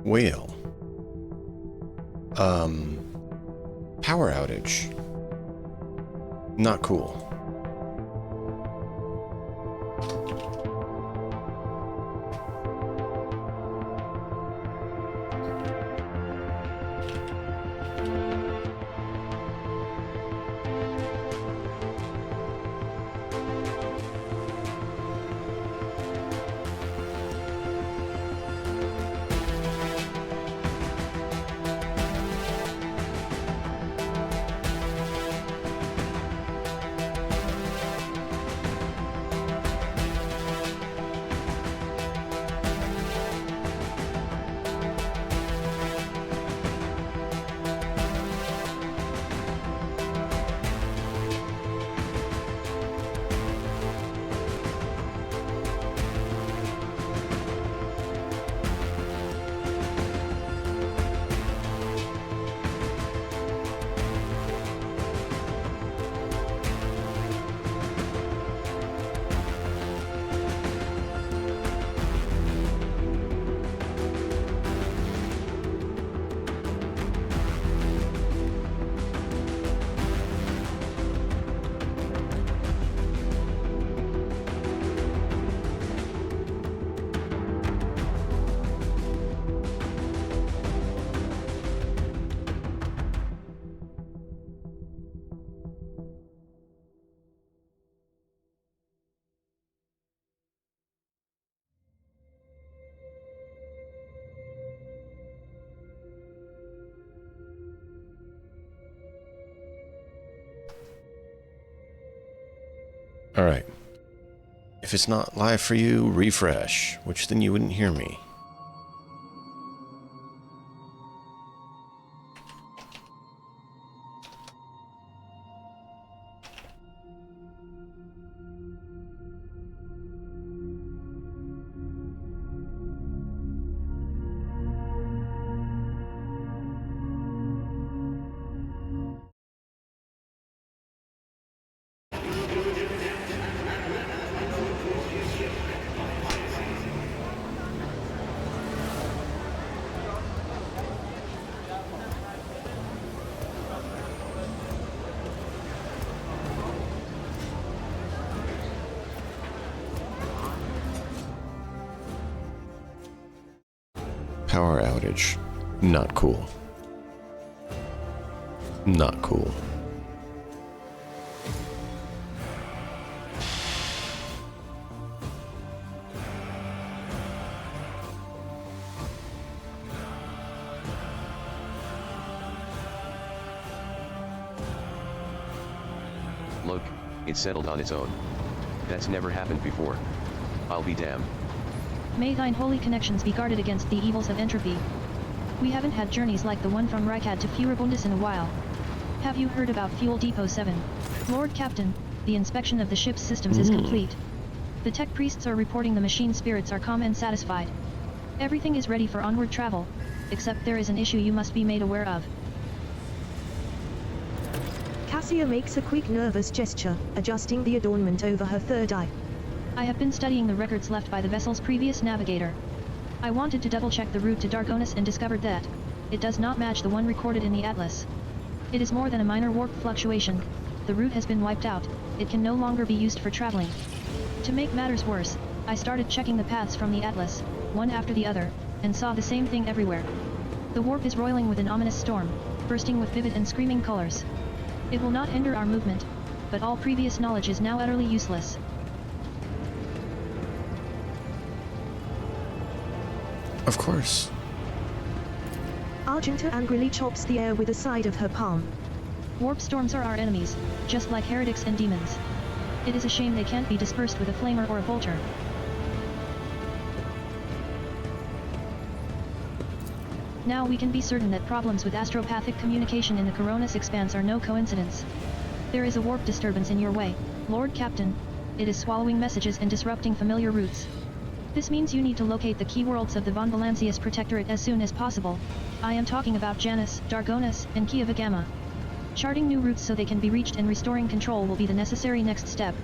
Whale. Power outage. Not cool. Alright. If it's not live for you, refresh, which then you wouldn't hear me. Power outage. Not cool. Not cool. Look, it settled on its own. That's never happened before. I'll be damned. May thine holy connections be guarded against the evils of entropy. We haven't had journeys like the one from Rykad to Furibundus in a while. Have you heard about Fuel Depot 7? Lord Captain, the inspection of the ship's systems is complete. The tech priests are reporting the machine spirits are calm and satisfied. Everything is ready for onward travel, except there is an issue you must be made aware of. Cassia makes a quick nervous gesture, adjusting the adornment over her third eye. I have been studying the records left by the vessel's previous navigator. I wanted to double-check the route to Dargonus and discovered that it does not match the one recorded in the atlas. It is more than a minor warp fluctuation. The route has been wiped out. It can no longer be used for traveling. To make matters worse, I started checking the paths from the atlas, one after the other, and saw the same thing everywhere. The warp is roiling with an ominous storm, bursting with vivid and screaming colors. It will not hinder our movement, but all previous knowledge is now utterly useless. Of course. Argenta angrily chops the air with the side of her palm. Warp storms are our enemies, just like heretics and demons. It is a shame they can't be dispersed with a flamer or a bolter. Now we can be certain that problems with astropathic communication in the Coronis expanse are no coincidence. There is a warp disturbance in your way, Lord Captain. It is swallowing messages and disrupting familiar routes. This means you need to locate the key worlds of the Von Valancius Protectorate as soon as possible. I am talking about Janus, Dargonus, and Kieva Gamma. Charting new routes so they can be reached and restoring control will be the necessary next step.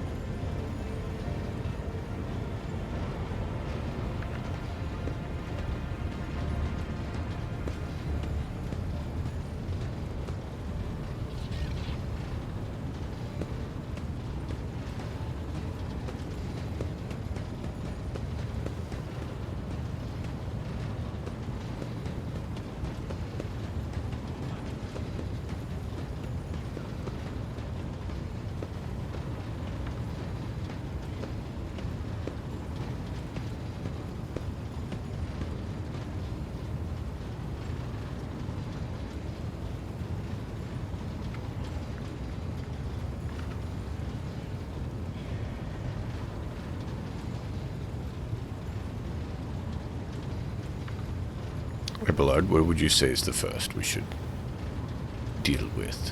Abelard, what would you say is the first we should deal with?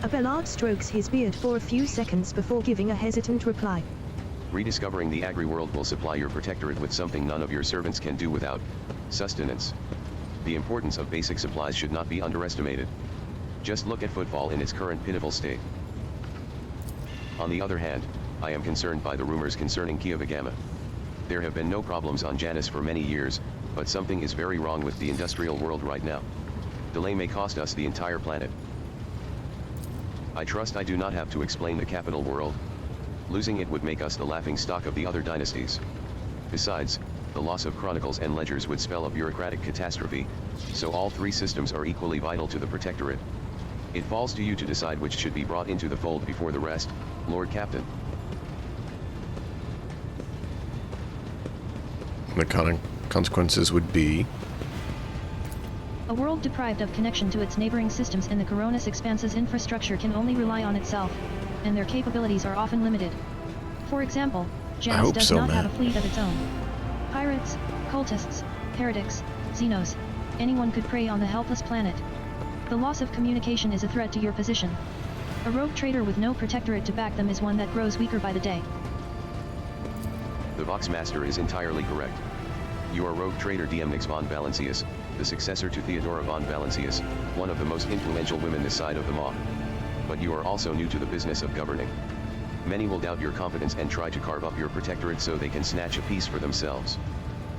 Abelard strokes his beard for a few seconds before giving a hesitant reply. Rediscovering the agri-world will supply your protectorate with something none of your servants can do without: sustenance. The importance of basic supplies should not be underestimated. Just look at Footfall in its current pitiful state. On the other hand, I am concerned by the rumors concerning Govna. There have been no problems on Janus for many years, but something is very wrong with the industrial world right now. Delay may cost us the entire planet. I trust I do not have to explain the capital world. Losing it would make us the laughing stock of the other dynasties. Besides, the loss of chronicles and ledgers would spell a bureaucratic catastrophe, so all three systems are equally vital to the protectorate. It falls to you to decide which should be brought into the fold before the rest, Lord Captain. The consequences would be... A world deprived of connection to its neighboring systems in the Coronis Expanse's infrastructure can only rely on itself, and their capabilities are often limited. For example, Janus does not have a fleet of its own. Pirates, cultists, heretics, xenos, anyone could prey on the helpless planet. The loss of communication is a threat to your position. A rogue trader with no protectorate to back them is one that grows weaker by the day. The Voxmaster is entirely correct. You are rogue trader Diemnix von Valancius, the successor to Theodora von Valancius, one of the most influential women this side of the Maw. But you are also new to the business of governing. Many will doubt your competence and try to carve up your protectorate so they can snatch a piece for themselves.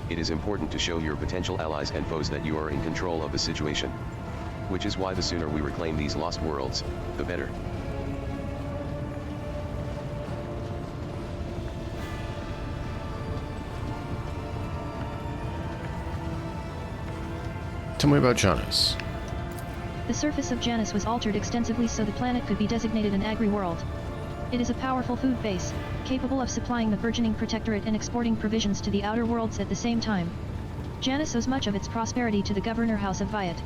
It is important to show your potential allies and foes that you are in control of the situation. Which is why the sooner we reclaim these lost worlds, the better. Tell me about Janus. The surface of Janus was altered extensively so the planet could be designated an agri-world. It is a powerful food base, capable of supplying the burgeoning protectorate and exporting provisions to the outer worlds at the same time. Janus owes much of its prosperity to the governor House of Viat.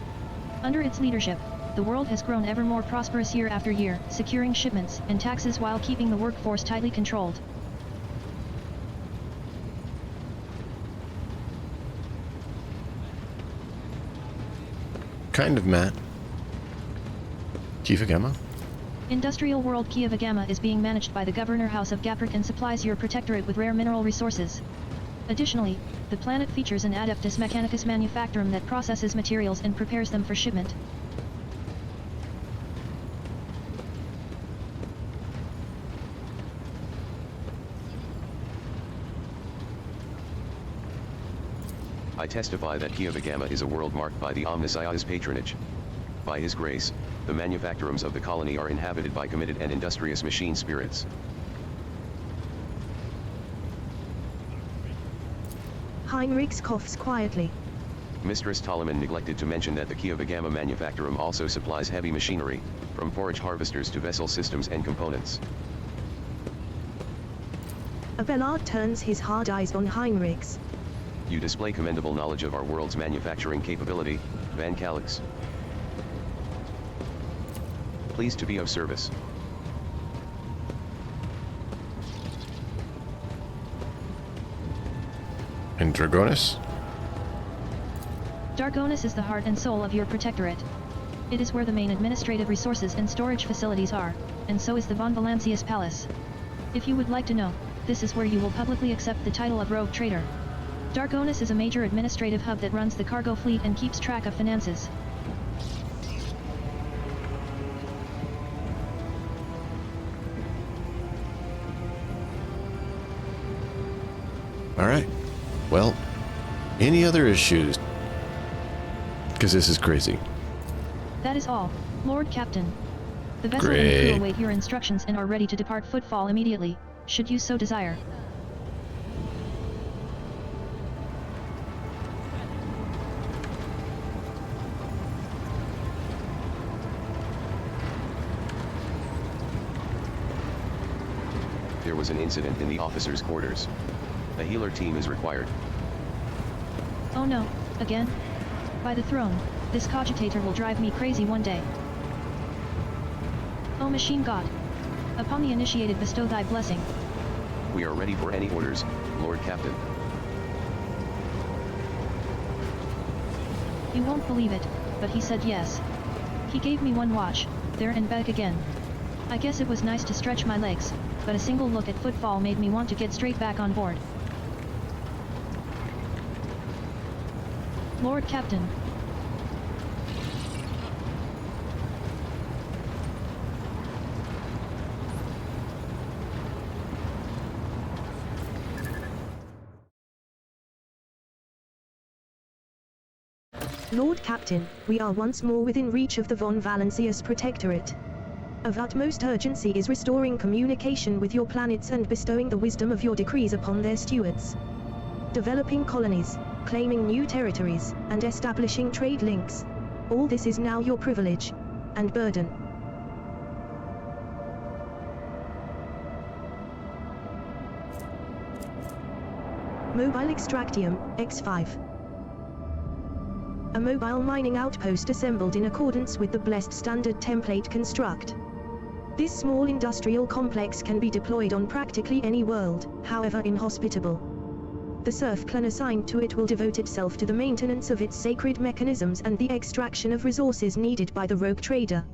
Under its leadership, the world has grown ever more prosperous year after year, securing shipments and taxes while keeping the workforce tightly controlled. Kind of, Matt. Govna? Industrial world Govna is being managed by the governor House of Gaprik and supplies your protectorate with rare mineral resources. Additionally, the planet features an Adeptus Mechanicus manufactorum that processes materials and prepares them for shipment. I testify that Govna is a world marked by the Omniscia's patronage. By his grace, the manufactorums of the colony are inhabited by committed and industrious machine spirits. Heinrichs coughs quietly. Mistress Tolleman neglected to mention that the Govna manufactorum also supplies heavy machinery, from forage harvesters to vessel systems and components. Abelard turns his hard eyes on Heinrichs. You display commendable knowledge of our world's manufacturing capability, Van Calix. Pleased to be of service. And Dragonis? Dargonis is the heart and soul of your protectorate. It is where the main administrative resources and storage facilities are, and so is the von Valancius Palace. If you would like to know, this is where you will publicly accept the title of Rogue Trader. Dargonis is a major administrative hub that runs the cargo fleet and keeps track of finances. Alright. Well, any other issues? Because this is crazy. That is all, Lord Captain. The vessel and the crew await your instructions and are ready to depart Footfall immediately, should you so desire. There was an incident in the officers' quarters. A healer team is required. Oh no, again? By the throne, this cogitator will drive me crazy one day. O machine god! Upon the initiated bestow thy blessing. We are ready for any orders, Lord Captain. You won't believe it, but he said yes. He gave me one watch, there and back again. I guess it was nice to stretch my legs, but a single look at Footfall made me want to get straight back on board. Lord Captain. Lord Captain, we are once more within reach of the von Valancius Protectorate. Of utmost urgency is restoring communication with your planets and bestowing the wisdom of your decrees upon their stewards. Developing colonies, claiming new territories, and establishing trade links. All this is now your privilege and burden. Mobile Extractium, X5. A mobile mining outpost assembled in accordance with the blessed standard template construct. This small industrial complex can be deployed on practically any world, however inhospitable. The serf clan assigned to it will devote itself to the maintenance of its sacred mechanisms and the extraction of resources needed by the rogue trader.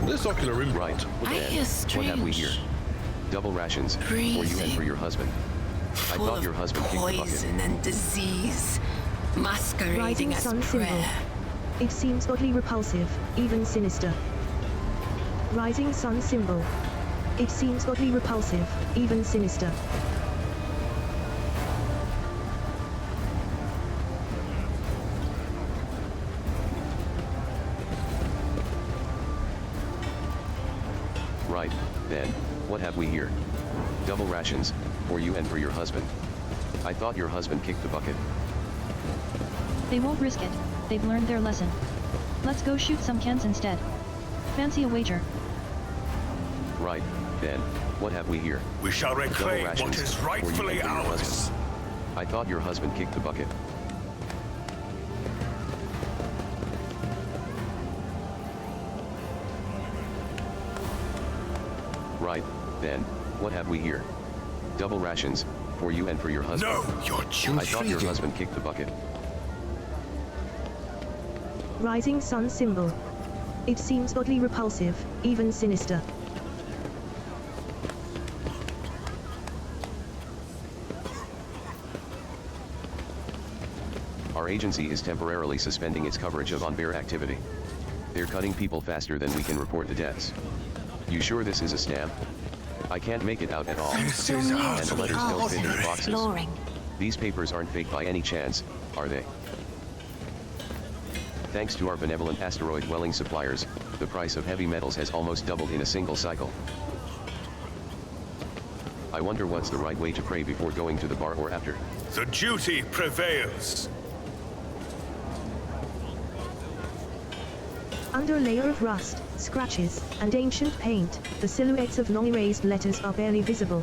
This ocular implant. Right. I then, hear what have we here? strange Double rations for you and for your husband. I full thought your husband of kicked the bucket. poison and disease, masquerading Rising as sun symbol. prayer. It seems oddly repulsive, even sinister. Rising sun symbol. It seems oddly repulsive, even sinister. Right, then, what have we here? Double rations, for you and for your husband. I thought your husband kicked the bucket. They won't risk it, they've learned their lesson. Let's go shoot some cans instead. Fancy a wager? Right, then, what have we here? We shall Double reclaim rations, what is for you rightfully and for your ours. husband. I thought your husband kicked the bucket. Right, then, what have we here? Double rations, for you and for your husband. No, you're I thought your husband kicked the bucket. Rising sun symbol. It seems oddly repulsive, even sinister. Our agency is temporarily suspending its coverage of on-bear activity. They're cutting people faster than we can report the deaths. You sure this is a stamp? I can't make it out at all. This Still is need And the to be letters don't out fit in the and boxes. exploring. These papers aren't fake by any chance, are they? Thanks to our benevolent asteroid dwelling suppliers, the price of heavy metals has almost doubled in a single cycle. I wonder what's the right way to pray before going to the bar or after. The duty prevails. Under a layer of rust, scratches, and ancient paint, the silhouettes of long-erased letters are barely visible.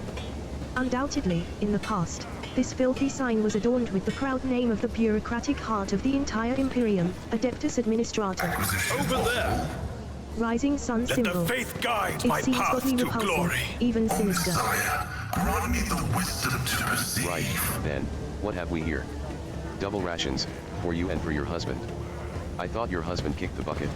Undoubtedly, in the past, this filthy sign was adorned with the proud name of the bureaucratic heart of the entire Imperium, Adeptus Administrator. Over there! Rising sun Let symbol. the faith guide It my seems path godly to repulsive, glory. even sinister. Messiah, grant me the wisdom to perceive. Right, then, what have we here? Double rations, for you and for your husband. I thought your husband kicked the bucket.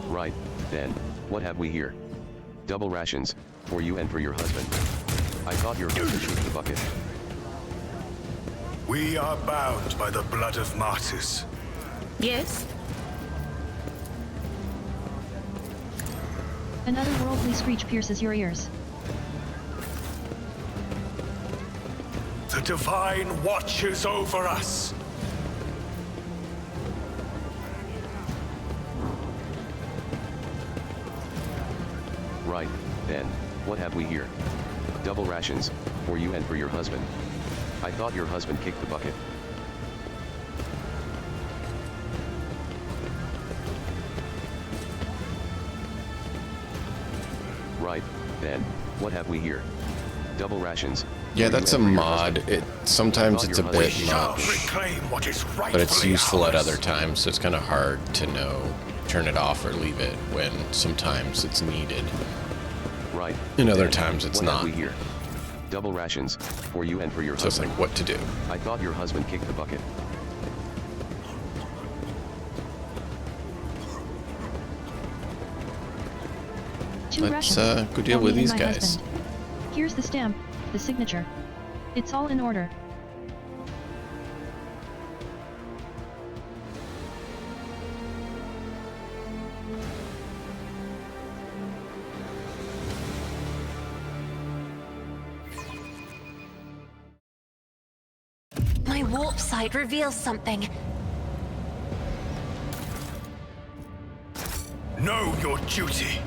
Right, then, what have we here? Double rations, for you and for your husband. I thought your husband kicked the bucket. We are bound by the blood of martyrs. Yes? An otherworldly screech pierces your ears. The divine watches over us. Right, then, what have we here? Double rations, for you and for your husband. I thought your husband kicked the bucket. Right, then, what have we here? Double rations. Yeah, for you that's a and for your mod. husband. Sometimes it's a We bit Shall much, reclaim what is rightfully but it's useful at ours. other times, so it's kind of hard to know, turn it off or leave it when sometimes it's needed. Right. In other then, times it's what not. have we here? Double rations, for you and for your So it's husband. like, what to do? I thought your husband kicked the bucket. Two Let's rations. go deal for with me and these my guys. husband. Here's the stamp, the signature. It's all in order. My warp sight reveals something. Know your duty.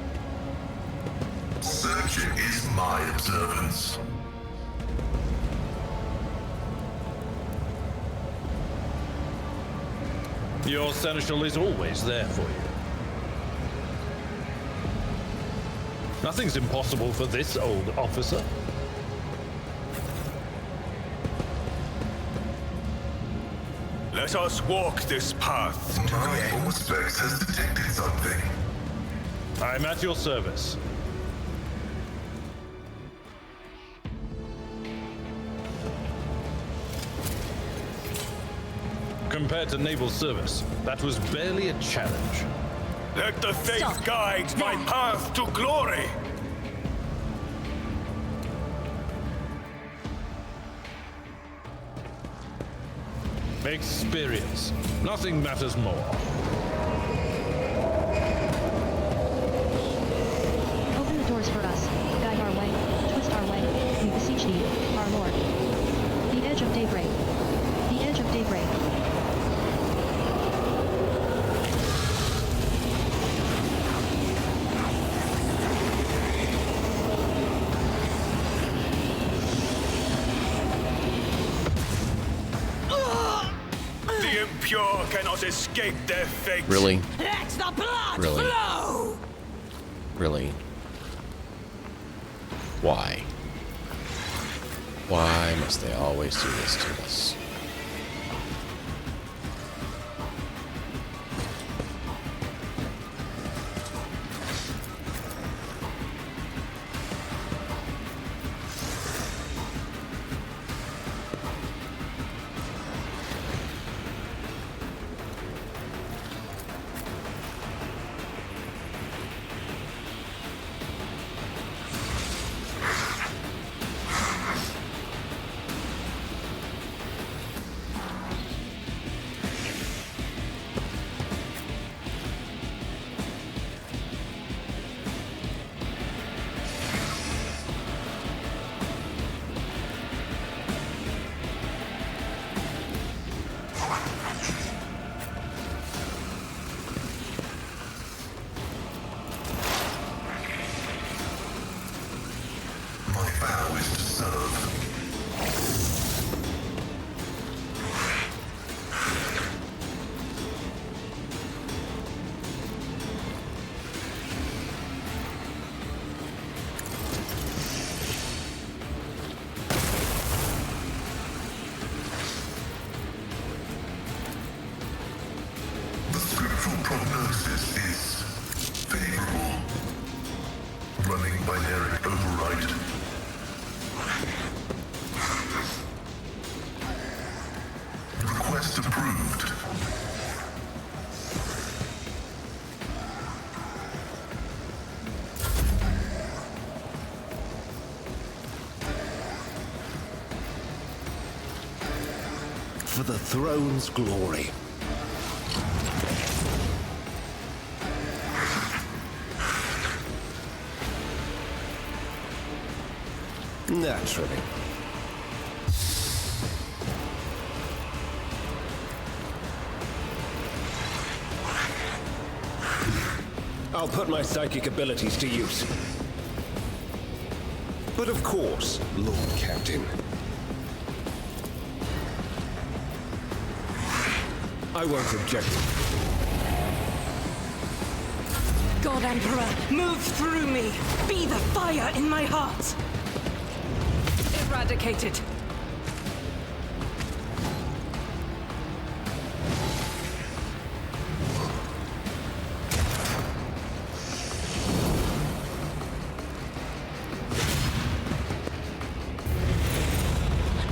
Searching is my observance. Your seneschal is always there for you. Nothing's impossible for this old officer. Let us walk this path. My Auspex has detected something. I'm at your service. Compared to naval service, that was barely a challenge. Let the faith Stop. guide my There. path to glory. Experience. Nothing matters more. Open the doors for us, guide our way, twist our way, we beseech thee, our Lord. The edge of daybreak. The edge of daybreak. The impure cannot escape their fate. Really? Let the blood Really? flow! Really? Why? Why must they always do this to us? for the throne's glory. Naturally. I'll put my psychic abilities to use. But of course, Lord Captain. I won't object. God Emperor, move through me. Be the fire in my heart. Eradicated.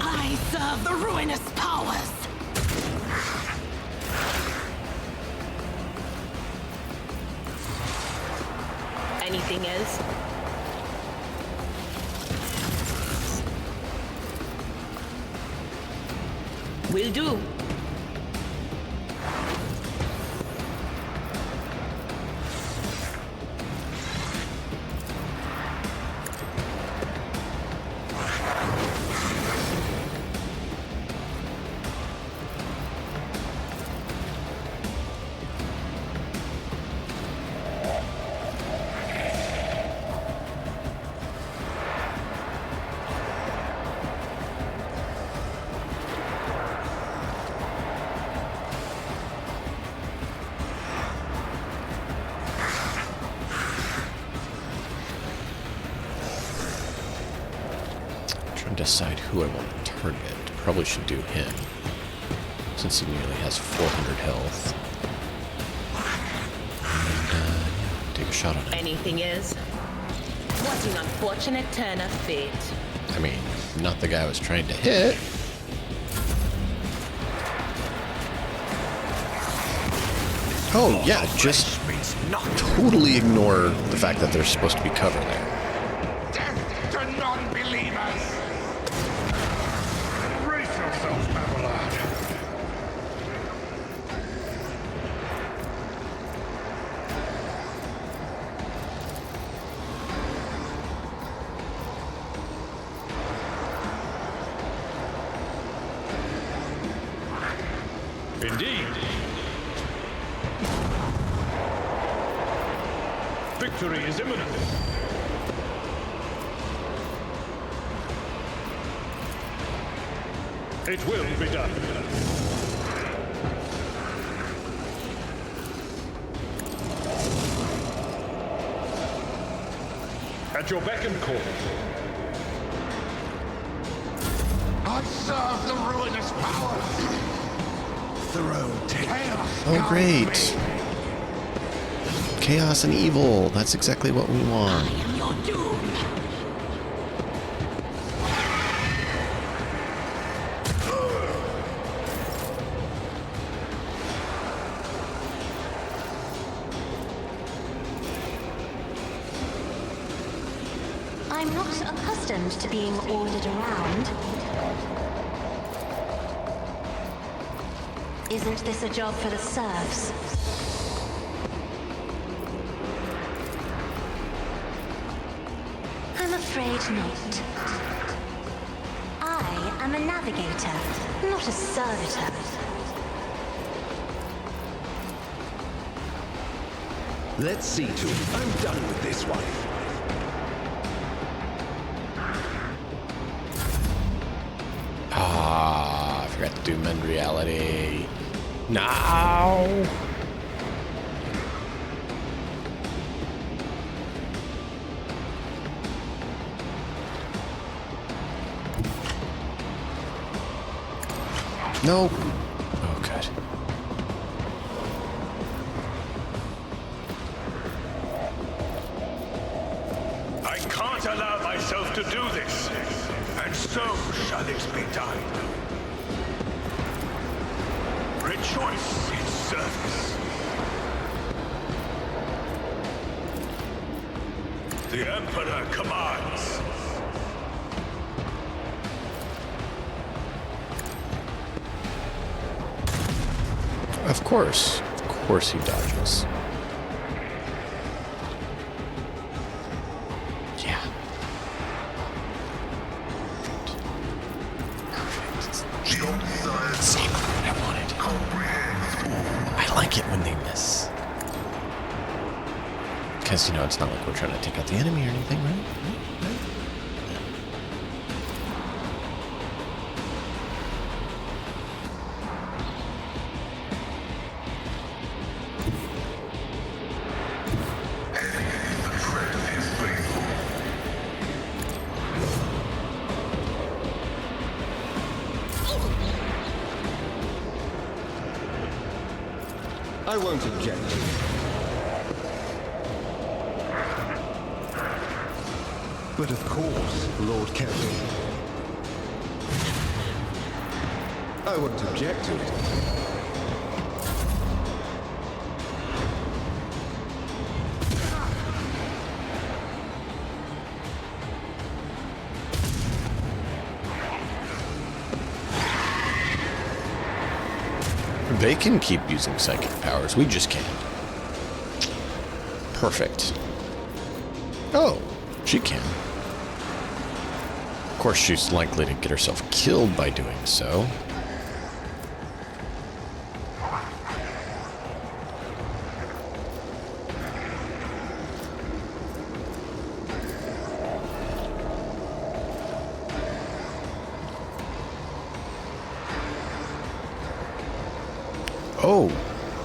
I serve the ruinous powers. Anything else? Will do. Decide who I want to target. Probably should do him, since he nearly has 400 health. And, yeah, take a shot on him. Anything is? What an unfortunate turn of fate. I mean, not the guy I was trying to hit. Oh, yeah, just totally ignore the fact that there's supposed to be cover there. Death to non-believers! Brace yourselves, Babylon! Indeed. Victory is imminent. It will be done. At your beck and call. I serve the ruinous power! Throne chaos! Oh, great. Chaos and evil. That's exactly what we want. I am your doom. I'm not accustomed to being ordered around. Isn't this a job for the serfs? I'm afraid not. I am a navigator, not a servitor. Let's see to it. I'm done with this one. Ah, I forgot to do Mend Reality. Now. No. Oh, good. I can't allow myself to do this, and so shall it be done. Rejoice in service. The Emperor commands. course. Of course he dodges. Yeah. Perfect. Exactly what I wanted. I like it when they miss. Because, you know, it's not like we're trying to take out the enemy or anything, right? I won't object. But of course, Lord Captain. I won't object to it. They can keep using psychic powers. We just can't. Perfect. Oh, she can. Of course, she's likely to get herself killed by doing so. Oh,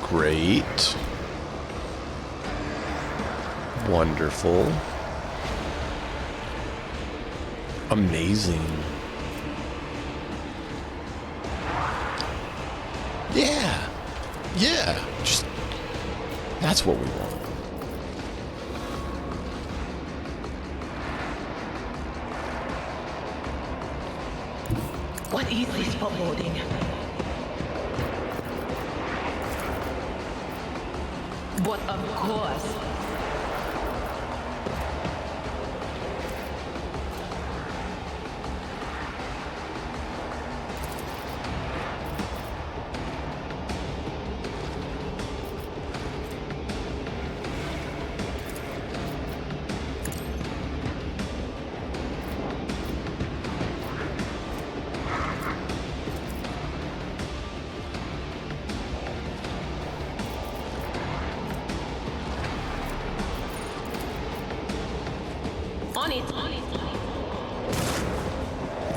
great. Wonderful. Amazing. Yeah. Yeah. Just, that's what we want. What is this foreboding? But of course.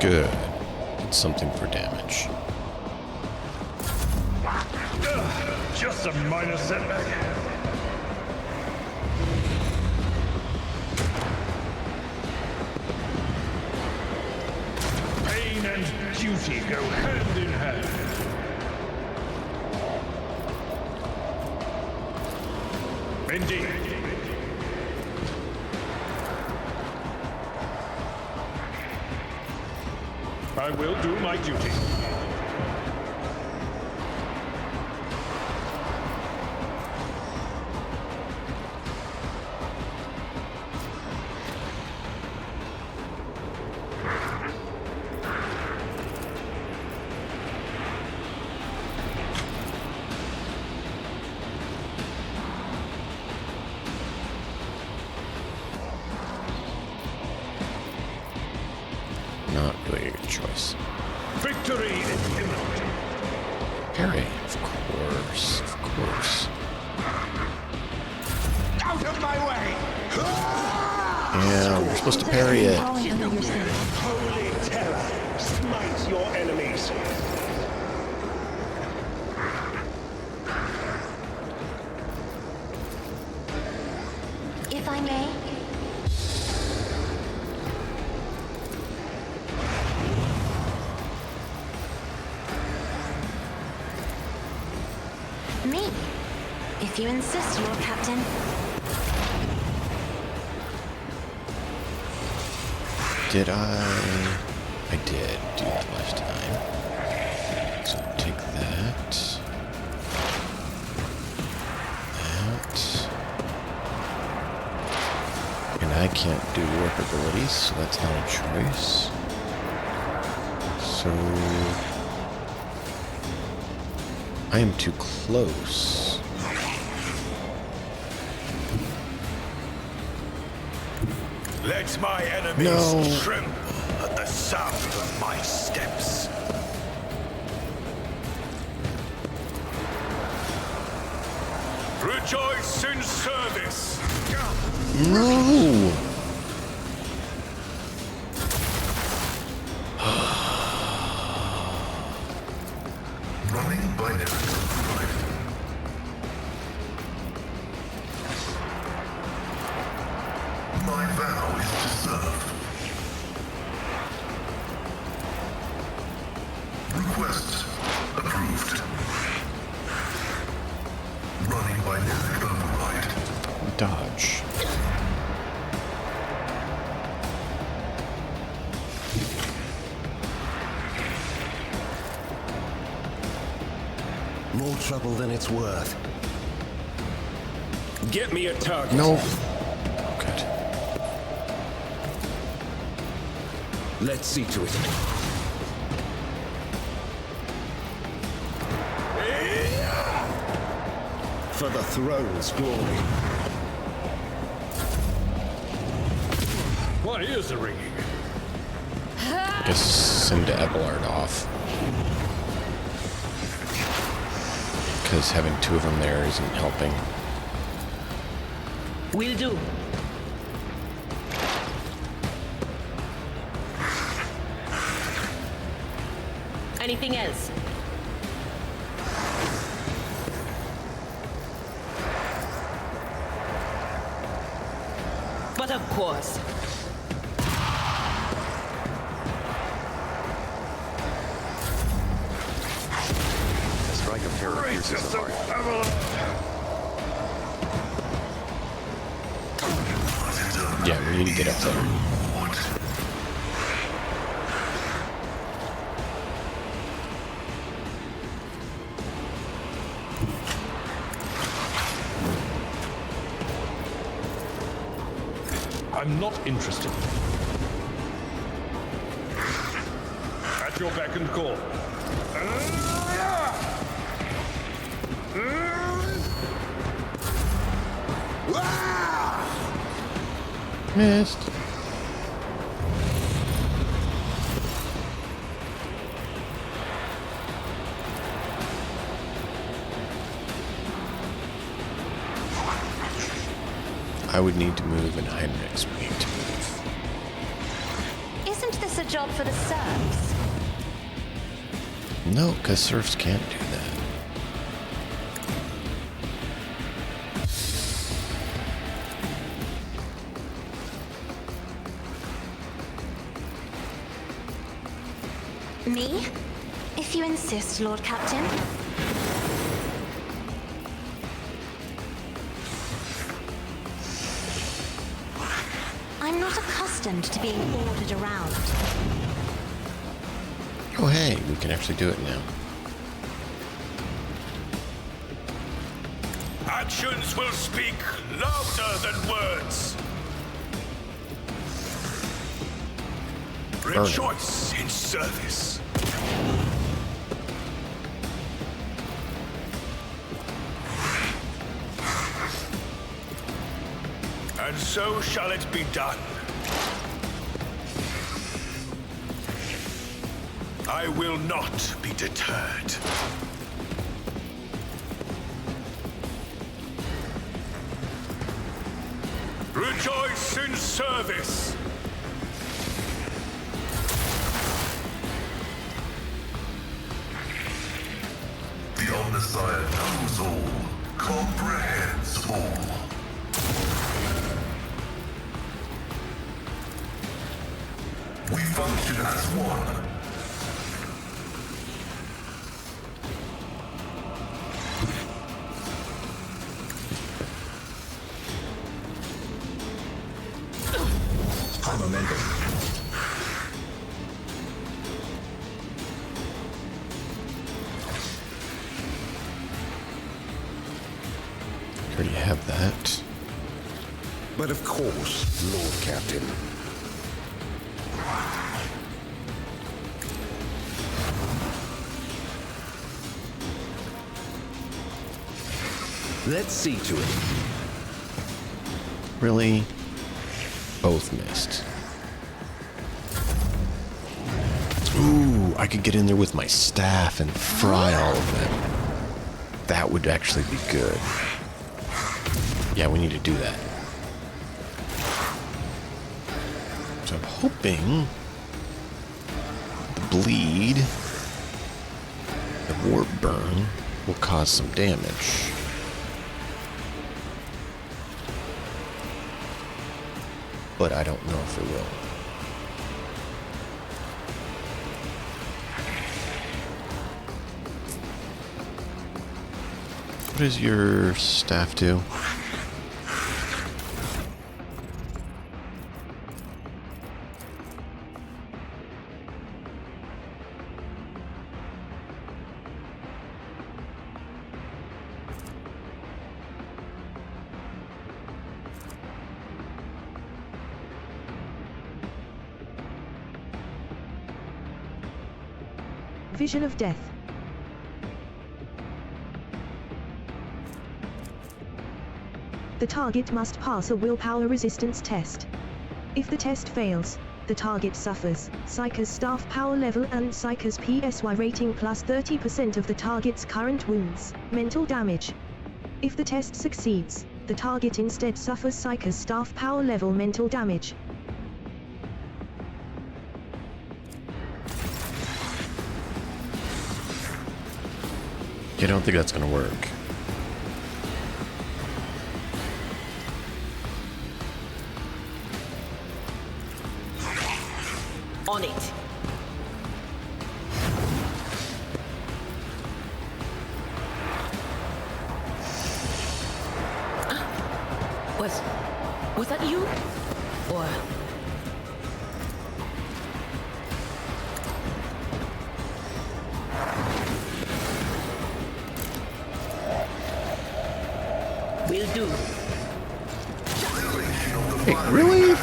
Good. It's something for damage. Just a minor setback. Pain and duty go hand in hand. Indeed. I will do my duty. Not really a good choice. Victory is imminent. Parry, of course, of course. Out of my way! Yeah, we're supposed to parry it. Falling under your skin. Holy terror! Smite your enemies! If I may, me. If you insist, Lord Captain. Did I did do that last time. So take that. That. And I can't do work abilities, so that's not a choice. So I am too close. Let my enemies tremble at the sound of my steps. Rejoice in service. No! Running by my vow is to serve. Request approved. Running by Lyric override. Dodge. More trouble than it's worth. Get me a target. No. Good. Let's see to it. For the throne's glory. My ears are ringing. Just send Abelard off. Because having two of them there isn't helping. Will do. Anything else? But of course. A strike of terror pierces the heart. Yeah, we need to get up there. I'm not interested. At your beck and call. Missed. I would need to move, and Heinrichs would need to move. Isn't this a job for the serfs? No, because serfs can't do that. Me? If you insist, Lord Captain. I'm not accustomed to being ordered around. Oh hey, we can actually do it now. Actions will speak louder than words. Rejoice in service. And so shall it be done. I will not be deterred. Rejoice in service. The Omnissiah knows all, comprehends all. We function as one. Momentum. Already have that. But of course, Lord Captain. Let's see to it. Really? Both missed. Ooh, I could get in there with my staff and fry all of them. That would actually be good. Yeah, we need to do that. So I'm hoping the bleed, the warp burn, will cause some damage. But I don't know if it will. What does your staff do? Vision of death. The target must pass a willpower resistance test. If the test fails, the target suffers Psyker's staff power level and Psyker's PSY rating plus 30% of the target's current wounds, mental damage. If the test succeeds, the target instead suffers Psyker's staff power level mental damage. I don't think that's going to work. On it. Was that you? Or... Will do. Hey, really?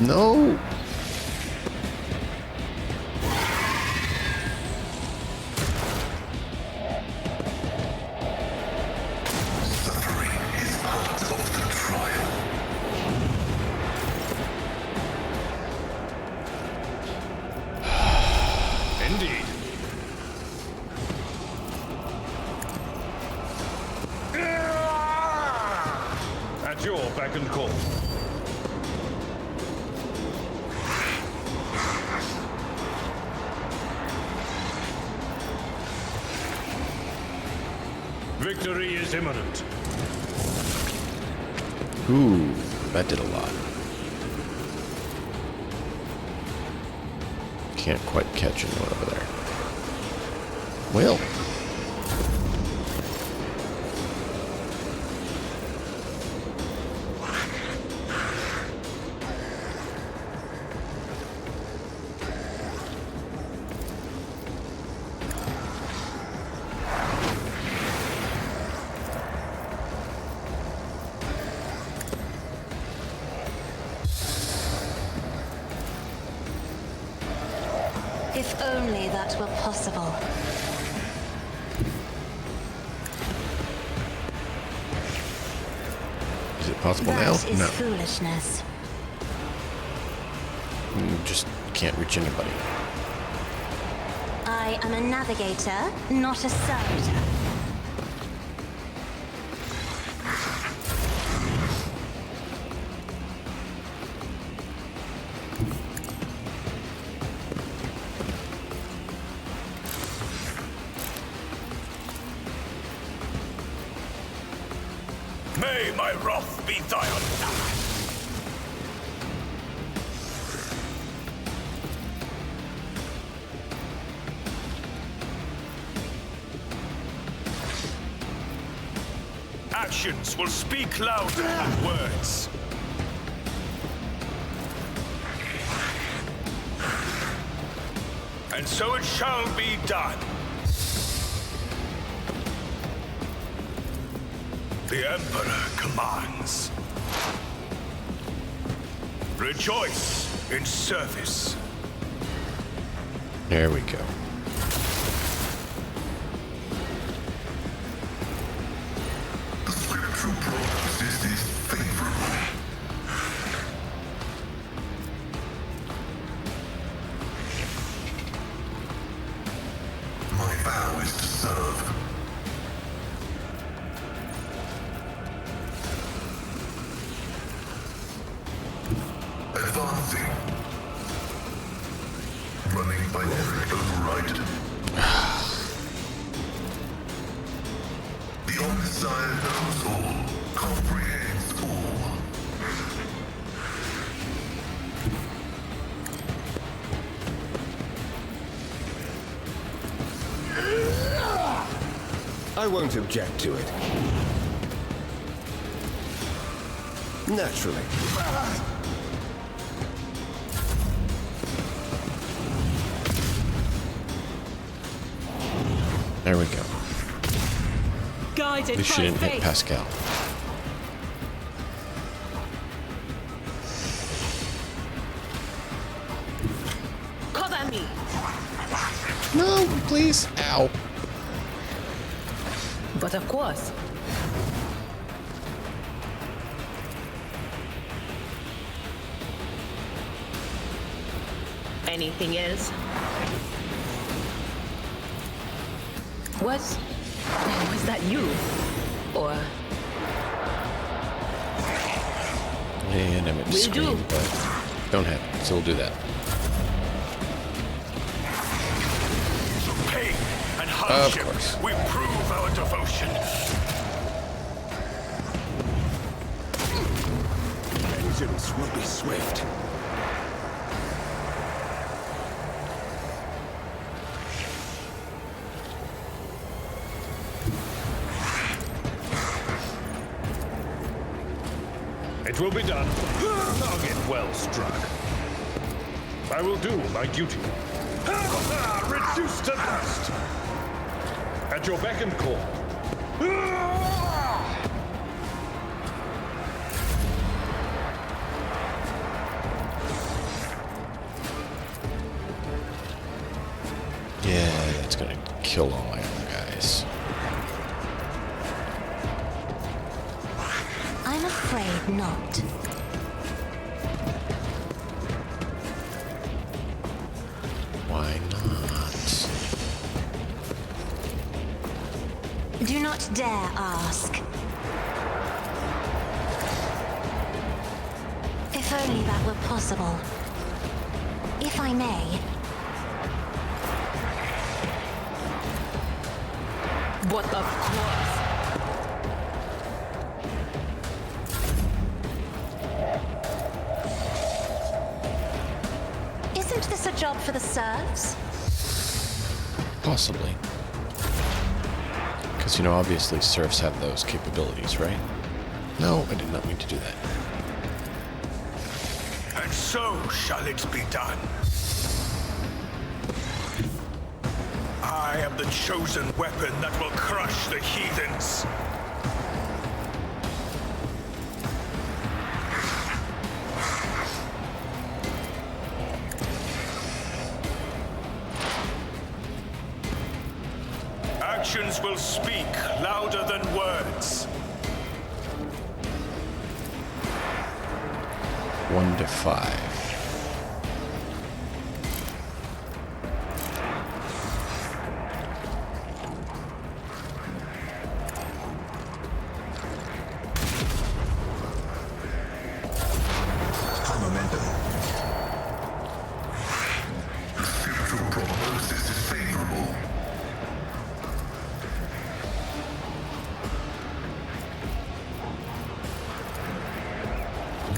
No. Suffering is part of the trial. Indeed. At your beck and call. Victory is imminent. Ooh, that did a lot. Can't quite catch anyone over there. Well. If only that were possible. Is it possible now? That is No. foolishness. You just can't reach anybody. I am a navigator, not a servitor. May my wrath be thy undoing. Actions will speak louder than words. And so it shall be done. The Emperor commands. Rejoice in service. There we go. The spiritual prognosis is favorable. My vow is to serve. Advancing. Running binary override. The Omnissiah knows all, comprehends all. I won't object to it. Naturally. There we go. Guided We shouldn't hit Pascal. Cover me. No, please. Ow. But of course. Anything else? Was that you? Or And I meant to Will scream, do. but don't have it, so we'll do that. Through pain and hardship, course. we prove our devotion. Vengeance will be swift. It will be done. Target well struck. I will do my duty. Reduced to dust. At your beck and call. Yeah, that's gonna kill all my other guys. I'm afraid not. Why not? Do not dare ask. If only that were possible. If I may. but of course. Isn't this a job for the serfs? Possibly. Because, you know, obviously serfs have those capabilities, right? No, I did not mean to do that. And so shall it be done. I am the chosen weapon that will crush the heathens. Actions will speak louder than words. 1 to 5. Momentum. The spiritual prognosis is favorable.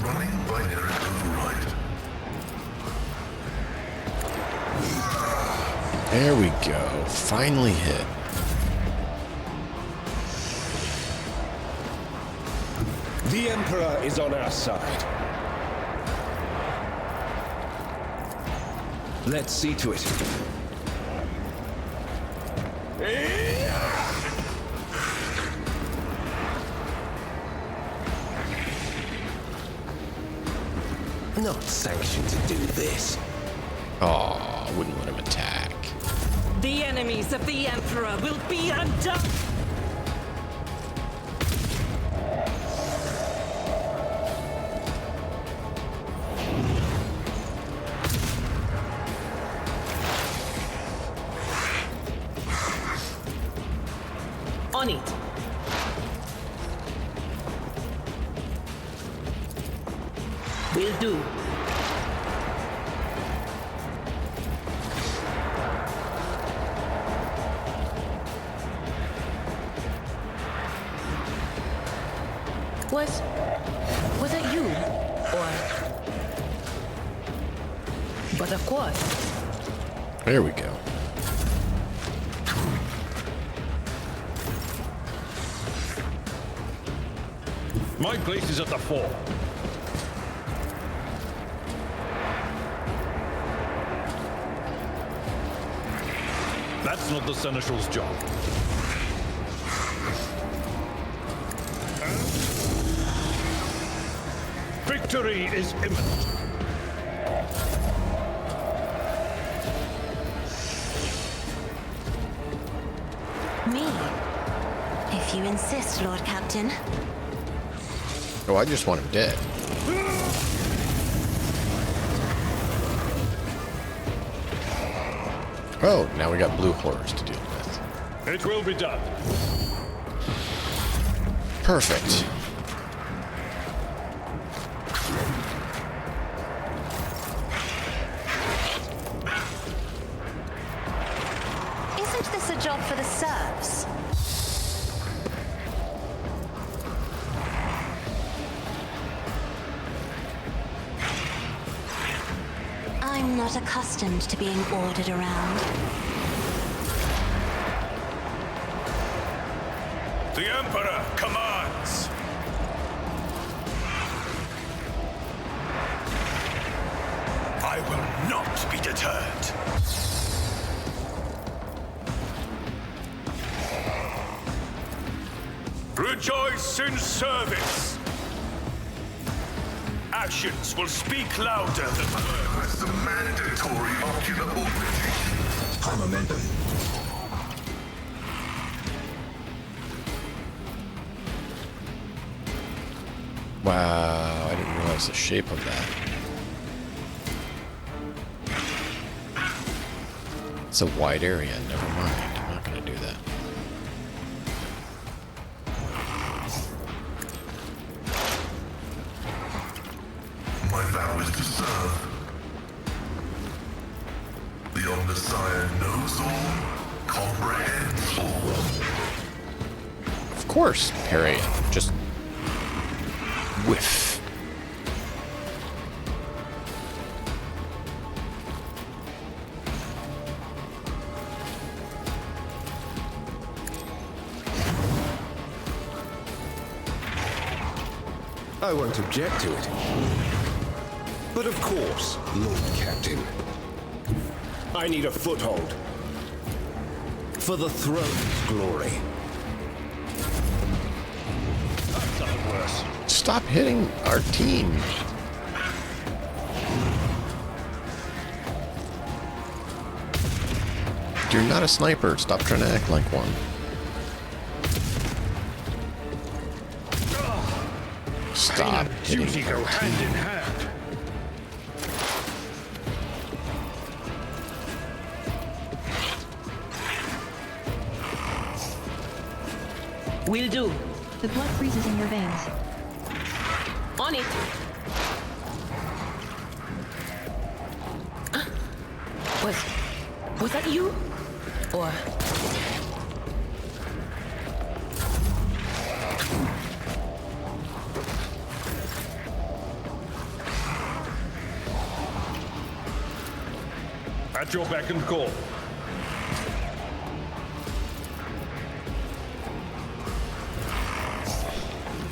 Running binary override. There we go. Finally hit. The Emperor is on our side. Let's see to it. Not sanctioned to do this. Oh, I wouldn't let him attack. The enemies of the Emperor will be undone! On it. Will do. Was it you? Or... But of course. There we go. My place is at the fore. That's not the Seneschal's job. Victory is imminent. Me? If you insist, Lord Captain. Oh, I just want him dead. Oh, now we got blue horrors to deal with. It will be done. Perfect. Isn't this a job for the serfs? I'm not accustomed to being ordered around. The Emperor commands! I will not be deterred. Rejoice in service! Actions will speak louder than words. That's the mandatory ocular augmentation. High momentum. Wow, I didn't realize the shape of that. It's a wide area, never mind. I'm not gonna do that. My vow is to serve. The Omniscient knows all, comprehends all. Of course, parry it. Just whiff. I won't object to it. But of course, Lord Captain. I need a foothold. For the throne's glory. That's not worse. Stop hitting our team. You're not a sniper. Stop trying to act like one. Stop hitting Duty our go hand team. in hand. Will do. The blood freezes in your veins. On it. Was that you? Or... At your beck and call.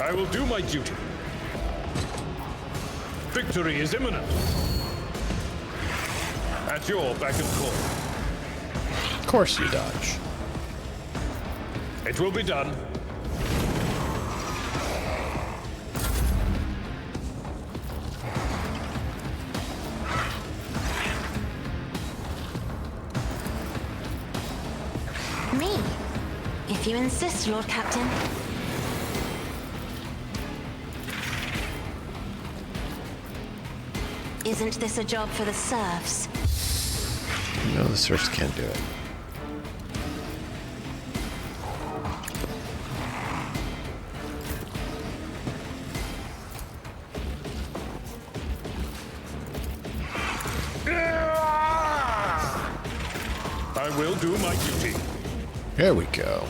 I will do my duty. Victory is imminent. At your beck and call. Of course you dodge. It will be done. Me? If you insist, Lord Captain. Isn't this a job for the serfs? No, the serfs can't do it. I will do my duty. There we go.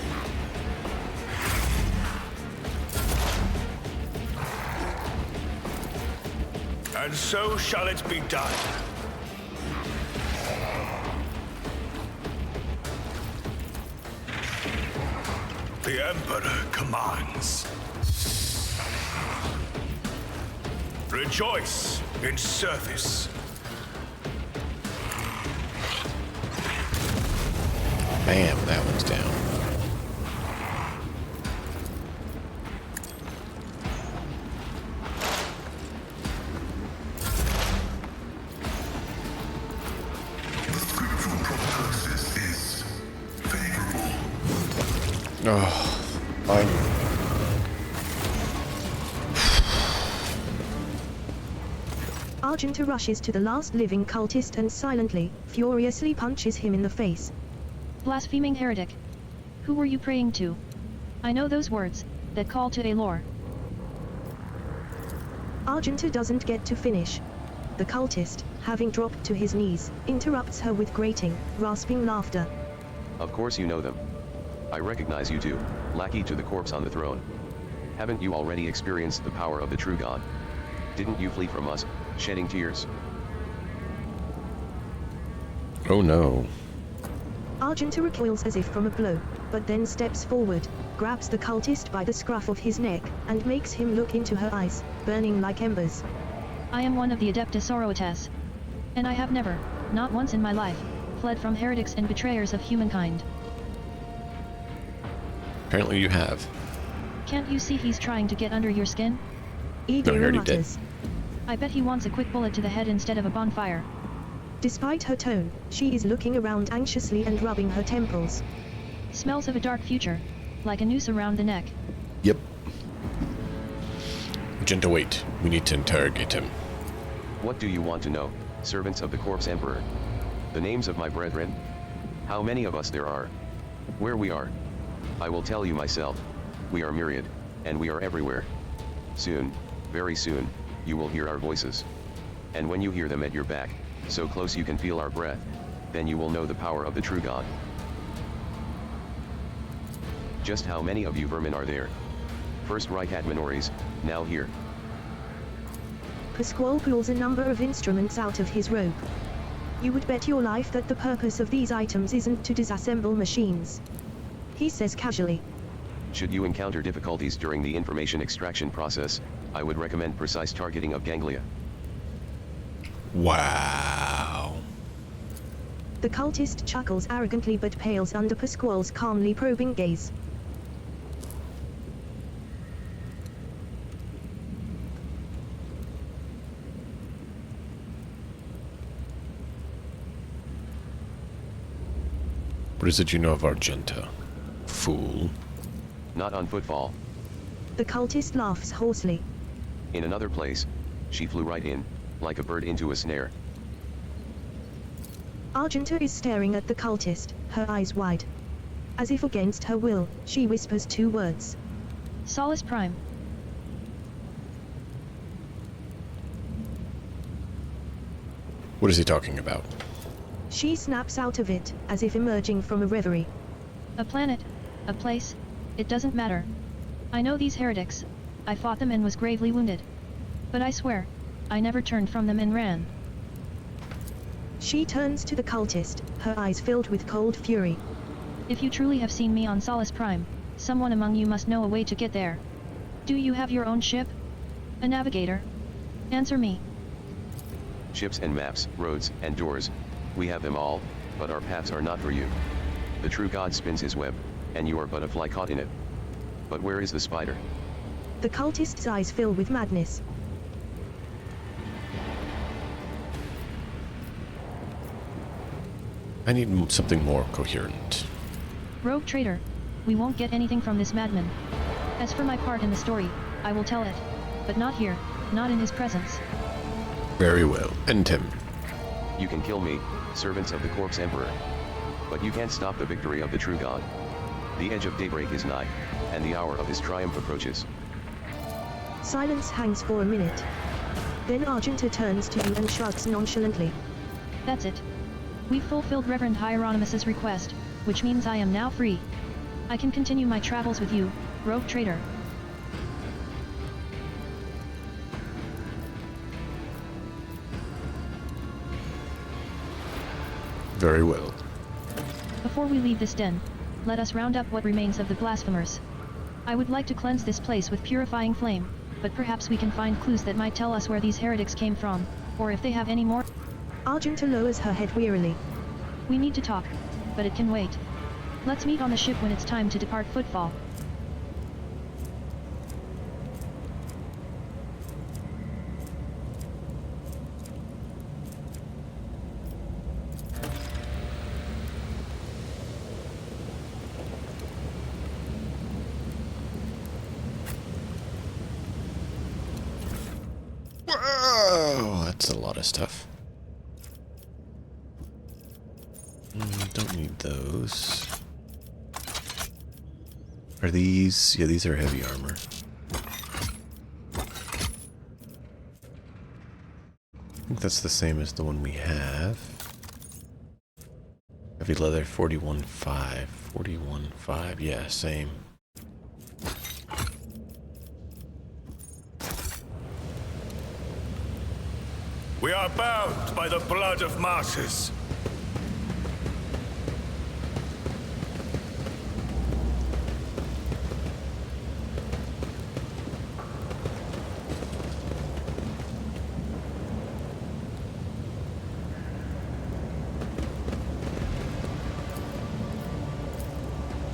And so shall it be done. The Emperor commands. Rejoice in service. Bam, that one's down. Oh, Argenta rushes to the last living cultist and silently, furiously punches him in the face. Blaspheming heretic. Who were you praying to? I know those words, that call to Alor. Argenta doesn't get to finish. The cultist, having dropped to his knees, interrupts her with grating, rasping laughter. Of course you know them. I recognize you too, lackey to the corpse on the throne. Haven't you already experienced the power of the true God? Didn't you flee from us, shedding tears? oh no. Argenta recoils as if from a blow, but then steps forward, grabs the cultist by the scruff of his neck, and makes him look into her eyes, burning like embers. I am one of the Adeptus Sororitas. And I have never, not once in my life, fled from heretics and betrayers of humankind. Apparently you have. Can't you see he's trying to get under your skin? No, he already did. mutters. I bet he wants a quick bullet to the head instead of a bonfire. Despite her tone, she is looking around anxiously and rubbing her temples. Smells of a dark future, like a noose around the neck. Yep. Agenta, wait. We need to interrogate him. What do you want to know, servants of the corpse emperor? The names of my brethren? How many of us there are? Where we are? I will tell you myself. We are myriad, and we are everywhere. Soon, very soon, you will hear our voices. And when you hear them at your back, so close you can feel our breath, then you will know the power of the true God. Just how many of you vermin are there? First Reich Adminories, now here. Pasquale pulls a number of instruments out of his robe. You would bet your life that the purpose of these items isn't to disassemble machines. He says casually. Should you encounter difficulties during the information extraction process, I would recommend precise targeting of ganglia. Wow. The cultist chuckles arrogantly but pales under Pasquale's calmly probing gaze. What is it you know of Argenta? Fool. Not on Footfall. The cultist laughs hoarsely. In another place, she flew right in, like a bird into a snare. Argenta is staring at the cultist, her eyes wide. As if against her will, she whispers two words. Solus Prime. What is he talking about? She snaps out of it, as if emerging from a reverie. A planet, a place, it doesn't matter. I know these heretics. I fought them and was gravely wounded. But I swear, I never turned from them and ran. She turns to the cultist, her eyes filled with cold fury. If you truly have seen me on Solus Prime, someone among you must know a way to get there. Do you have your own ship? A navigator? Answer me. Ships and maps, roads and doors, we have them all, but our paths are not for you. The true God spins his web, and you are but a fly caught in it. But where is the spider? The cultist's eyes fill with madness. I need something more coherent. Rogue traitor, we won't get anything from this madman. As for my part in the story, I will tell it. But not here, not in his presence. Very well. End him. You can kill me, servants of the Corpse Emperor. But you can't stop the victory of the true God. The edge of daybreak is nigh, and the hour of his triumph approaches. Silence hangs for a minute. Then Argenta turns to you and shrugs nonchalantly. That's it. We've fulfilled Reverend Hieronymus's request, which means I am now free. I can continue my travels with you, rogue traitor. Very well. Before we leave this den, let us round up what remains of the blasphemers. I would like to cleanse this place with purifying flame, but perhaps we can find clues that might tell us where these heretics came from, or if they have any more. Argenta lowers her head wearily. We need to talk, but it can wait. Let's meet on the ship when it's time to depart Footfall. Oh, that's a lot of stuff. Don't need those. Are these? Yeah, these are heavy armor. I think that's the same as the one we have. Heavy leather, 41.5. 41.5, yeah, same. We are bound by the blood of martyrs.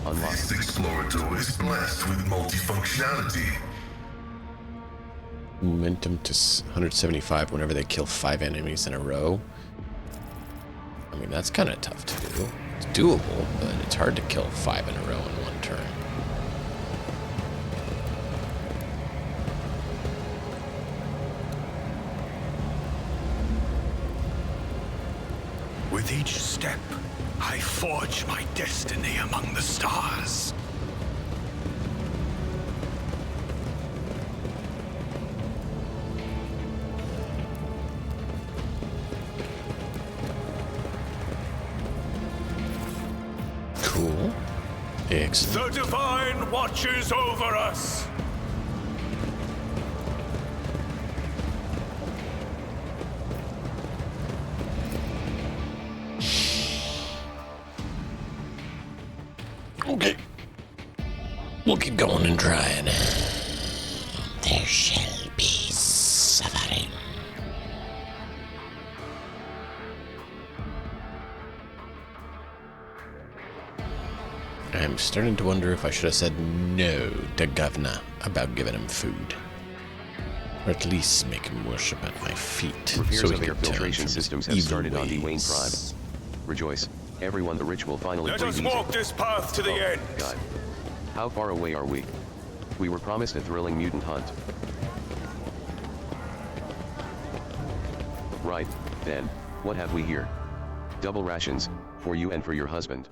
Unlock. This explorator is blessed with multifunctionality. Momentum to 175 whenever they kill 5 enemies in a row. I mean, that's kind of tough to do. It's doable, but it's hard to kill 5 in a row in one turn. With each step, I forge my destiny among the stars. Cool. Excellent. The Divine watches over us. Okay. We'll keep going and trying. There shall be suffering. I'm starting to wonder if I should have said no to Govna about giving him food. Or at least make him worship at my feet. Repairs so of he air could turn filtration from systems his have evil started on Dwayne ways. Prime. Rejoice, everyone, the rich will finally Let breathe us easy. walk this path to the end. God. How far away are we? We were promised a thrilling mutant hunt. Right, then, what have we here? Double rations, for you and for your husband.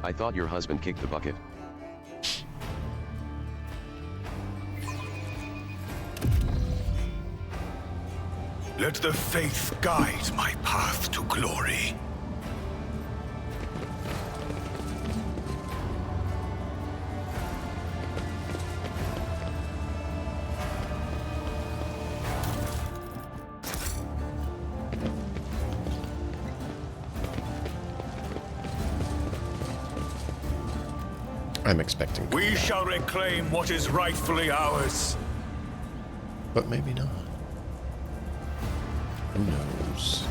I thought your husband kicked the bucket. Let the faith guide my path to glory. I'm expecting. We shall reclaim what is rightfully ours. But maybe not. Who knows?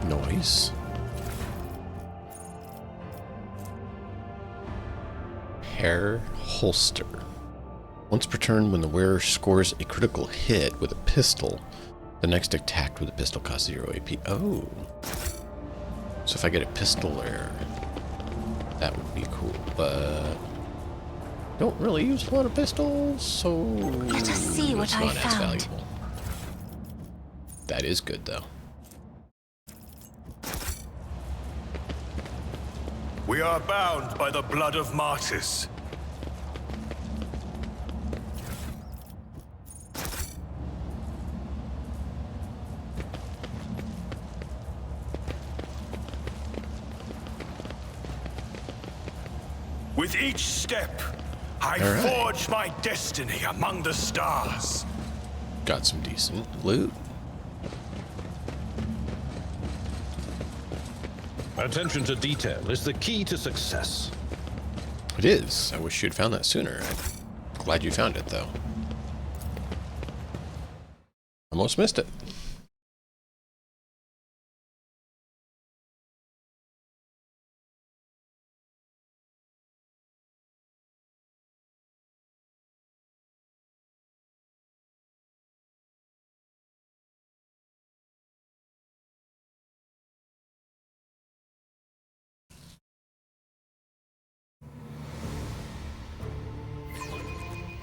Noise. Hair holster. Once per turn, when the wearer scores a critical hit with a pistol, the next attack with a pistol costs 0 AP. Oh. So if I get a pistol there, that would be cool, but don't really use a lot of pistols, so Let us see what I not as found. valuable. That is good, though. We are bound by the blood of martyrs. With each step, I All right. forge my destiny among the stars. Got some decent loot. Attention to detail is the key to success. It is. I wish you'd found that sooner. I'm glad you found it, though. Almost missed it.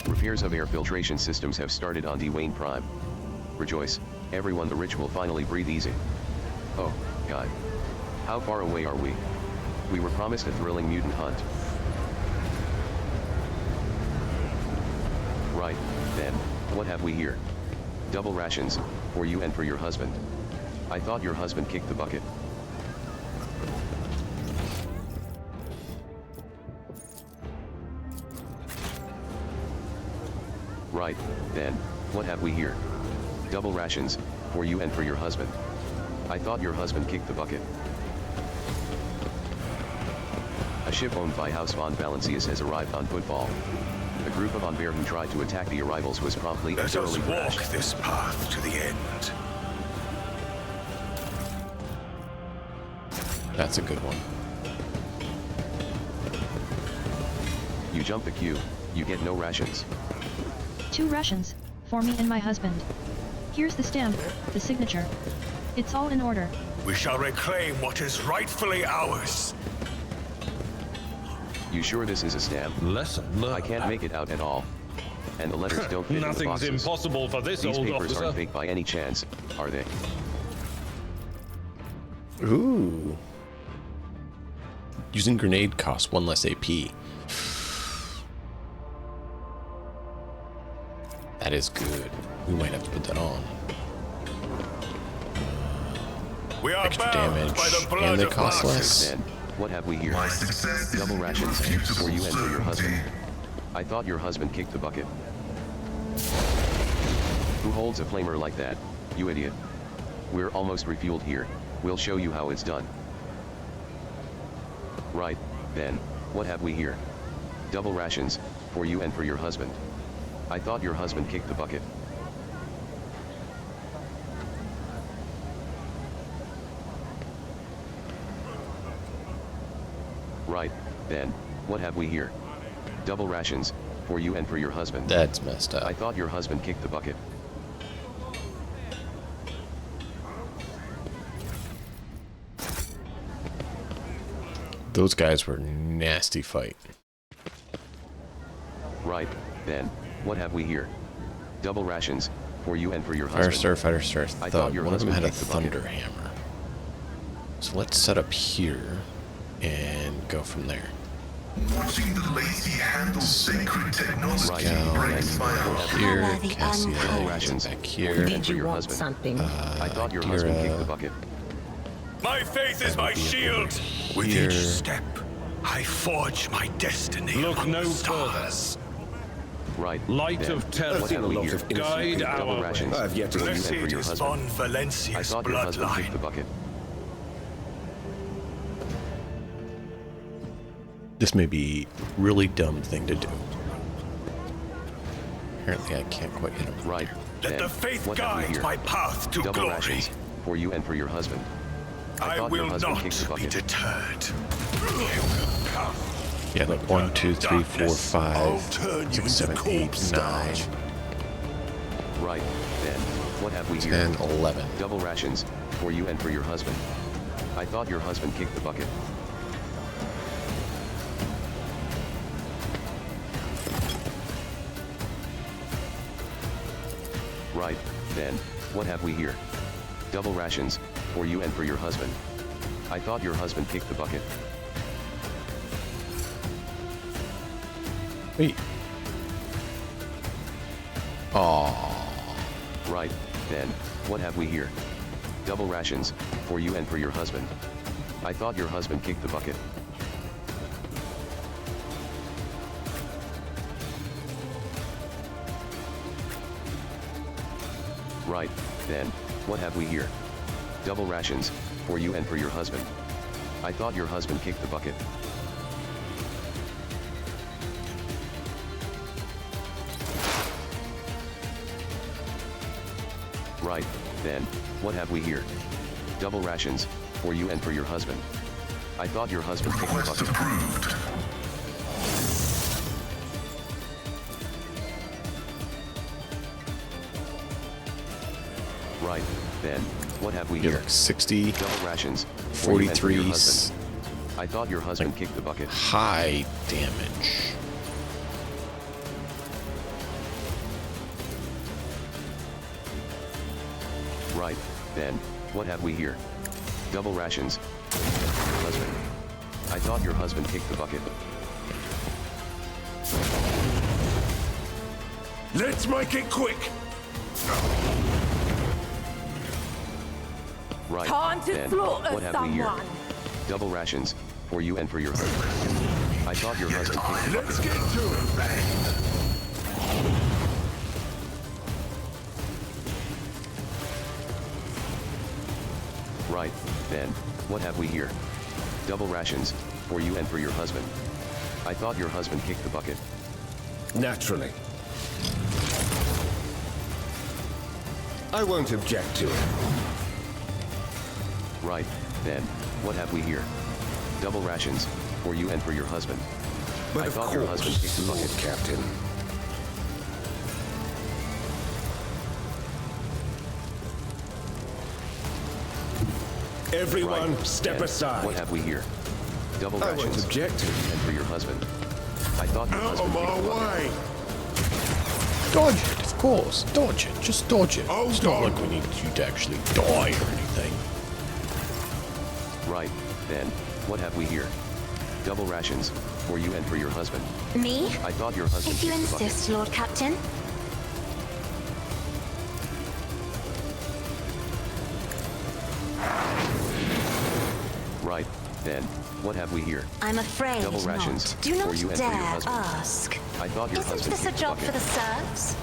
Repairs of air filtration systems have started on Dwayne Prime. Rejoice, everyone, the rich will finally breathe easy. Oh, God. How far away are we? We were promised a thrilling mutant hunt. Right, then, what have we here? Double rations, for you and for your husband. I thought your husband kicked the bucket. Right, then, what have we here? Double rations, for you and for your husband. I thought your husband kicked the bucket. A ship owned by House von Valancius has arrived on Footfall. The group of Anver who tried to attack the arrivals was promptly and Let us thoroughly walk thrashed. this path to the end. That's a good one. You jump the queue, you get no rations. 2 rations, for me and my husband. Here's the stamp, the signature. It's all in order. We shall reclaim what is rightfully ours. You sure this is a stamp? Lesson learned. I can't make it out at all. And the letters don't fit in the Nothing's boxes. impossible for this These old papers officer. aren't fake by any chance, are they? Ooh. Using grenade costs 1 less AP. That is good. We might have to put that on. We are Extra bound damage, by the blood and they of cost martyrs. less. Then, what have we here? My success is Double rations, irrefutable for you and for your husband. certainty. I thought your husband kicked the bucket. Who holds a flamer like that, you idiot? We're almost refueled here, we'll show you how it's done. Right, then, what have we here? Double rations, for you and for your husband. I thought your husband kicked the bucket. Right, then, what have we here? Double rations, for you and for your husband. That's messed up. I thought your husband kicked the bucket. Those guys were nasty fight. Right, then, what have we here? Double rations, for you and for your husband. Fighter Star, I thought Thug. your One of them husband had a kicked the bucket. thunder hammer. So let's set up here and go from there. Watching the lazy handle sacred technology Right, breaks my heart. Here, Worthy Cassia, uncle. rations back for here. you Did and for you your want husband. something? I thought your husband kicked the bucket. My faith is my shield. With here. each step, I forge my destiny Look among no the stars. Right, Light then, of terror. what I've seen have a we lot here? of innocent Guide people. Double our rations, I've yet to for you Blessed and for your is husband. von I Valancius' thought your husband kicked the bloodline. bucket. This may be a really dumb thing to do. Apparently I can't quite hit him. Right, Let then, the faith what have we guide here? my path to Double glory. rations, for you and for your husband. I I thought your will husband not kicked the be bucket. deterred. Come. Yeah, like 1, 2, 3, 4, I'll 5, turn you 6, into 7, 8, corpse 9, starch. Right, then, what have we here? 10, 11. Double rations, for you and for your husband. I thought your husband kicked the bucket. Right, then, what have we here? Double rations, for you and for your husband. I thought your husband kicked the bucket. Wait. Aww. Right, then, what have we here? Double rations, for you and for your husband. I thought your husband kicked the bucket. Right, then, what have we here? Double rations, for you and for your husband. I thought your husband kicked the bucket. Right, then, what have we here? Double rations, for you and for your husband. I thought your husband kicked the Quest bucket. approved. Right, then, what have we You're here? like 60, Double rations, for you and for your 43, husband. I thought your husband kicked the bucket. high damage. Right, then, what have we here? Double rations. Husband. I thought your husband kicked the bucket. Let's make it quick. Right, Time to then, slaughter what have we here? someone. Double rations, for you and for your husband. I thought your husband kicked the Let's bucket. get to it. Right, then, what have we here? Double rations, for you and for your husband. I thought your husband kicked the bucket. Naturally. I won't object to it. Right, then, what have we here? Double rations, for you and for your husband. But I of thought your husband kicked course, the Lord bucket. Captain. Everyone, Right, step then, aside. What have we here? Double I won't rations, object to it. and for your husband. I thought your Out of husband my kicked the bucket. way. Dodge it, of course. Dodge it. Just dodge it. Oh, It's not God. like we need you to actually die or anything. Right, then, what have we here? Double rations, for you and for your husband. Me? I thought your husband If you kicked the bucket. insist, Lord Captain. Right, then, what have we here? I'm afraid Double not. rations, Do for not you and for your dare husband. ask. I thought your Isn't husband this a kicked the job for bucket. the serfs?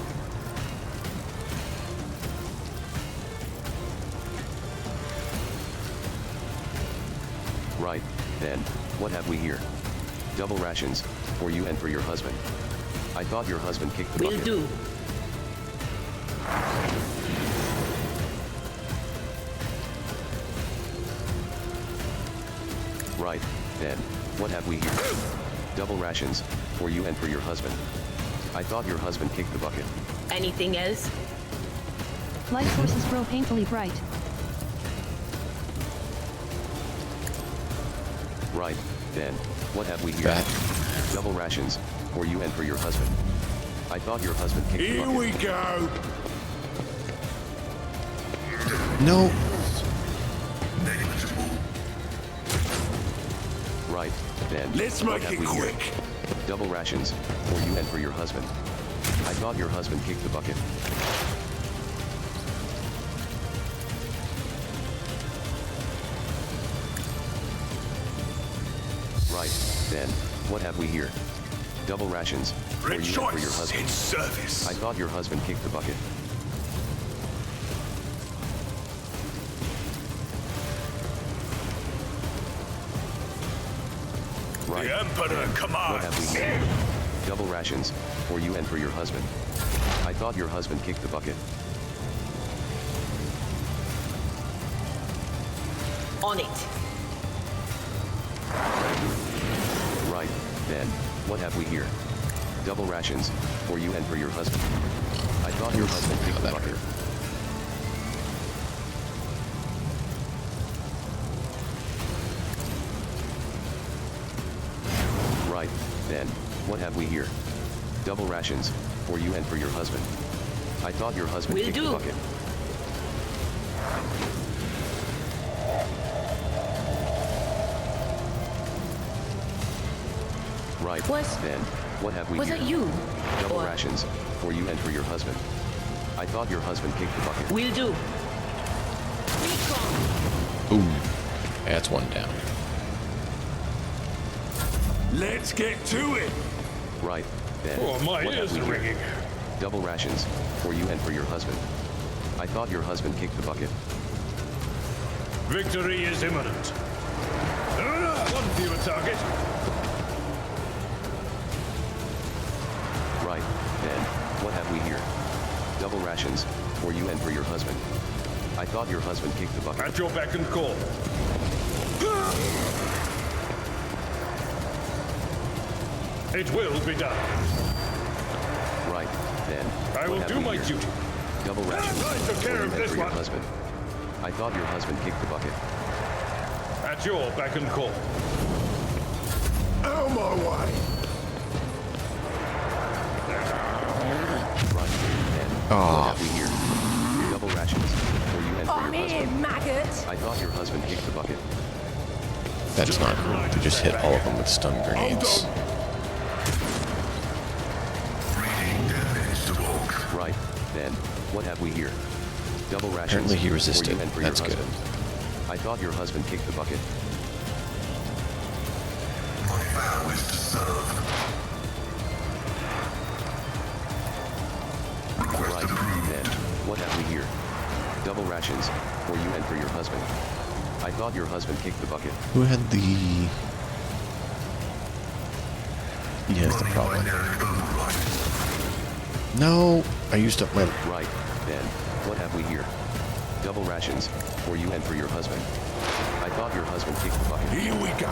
Right, then, what have we here? Double rations, for you and for your husband. I thought your husband kicked the bucket. do. Right, then, what have we here? Double rations, for you and for your husband. I thought your husband kicked the bucket. Anything else? Light sources grow painfully bright. Right, then, what have we here? Bat. Double rations, for you and for your husband. I thought your husband kicked the Here bucket. we go. No. Negligible. Right, then, Let's what make have it we here? quick. Double rations, for you and for your husband. I thought your husband kicked the bucket. Right, then, what have we here? Double rations, for you and for your Rejoice husband. in service. I thought your husband kicked the bucket. Right, The Emperor what have we commands. here? Double rations, for you and for your husband. I thought your husband kicked the bucket. On it. Right, then, what have we here? Double rations, for you and for your husband. I thought your husband kicked the bucket. Right, then, what have we here? Double rations, for you and for your husband. I thought your husband kicked the bucket. Right, then, what have we here? Was it you? Double rations, for you and for your husband. I thought your husband kicked the bucket. Will do. Boom. That's one down. Let's get to it. Right, then, Oh, my what ears have are we here? ringing. Double rations, for you and for your husband. I thought your husband kicked the bucket. Victory is imminent. One fewer target. Right, then, what have we here? Double rations, for you and for your husband. I thought your husband kicked the bucket. At your beck and call. It will be done. Right, then, I what will have do we my here? duty. Double rations, I took for care you of and this for your one. husband. I thought your husband kicked the bucket. At your beck and call. Out my way. Right, then, what have we here? Double rations, for you and for Come your here, husband. maggot! I thought your husband kicked the bucket. That's not cool. You just hit all of them with stun grenades. Breeding dead vegetables. Right, then, what have we here? Double rations, Apparently he for resisted. you and for That's your good. husband. I thought your husband kicked the bucket. My vow is to serve. Request Right, approved. then, what have we here? Double rations, for you and for your husband. I thought your husband kicked the bucket. Who had the... He has the problem. Binary override. No! I used up my... Right, then, what have we here? Double rations, for you and for your husband. I thought your husband kicked the bucket. Here we go.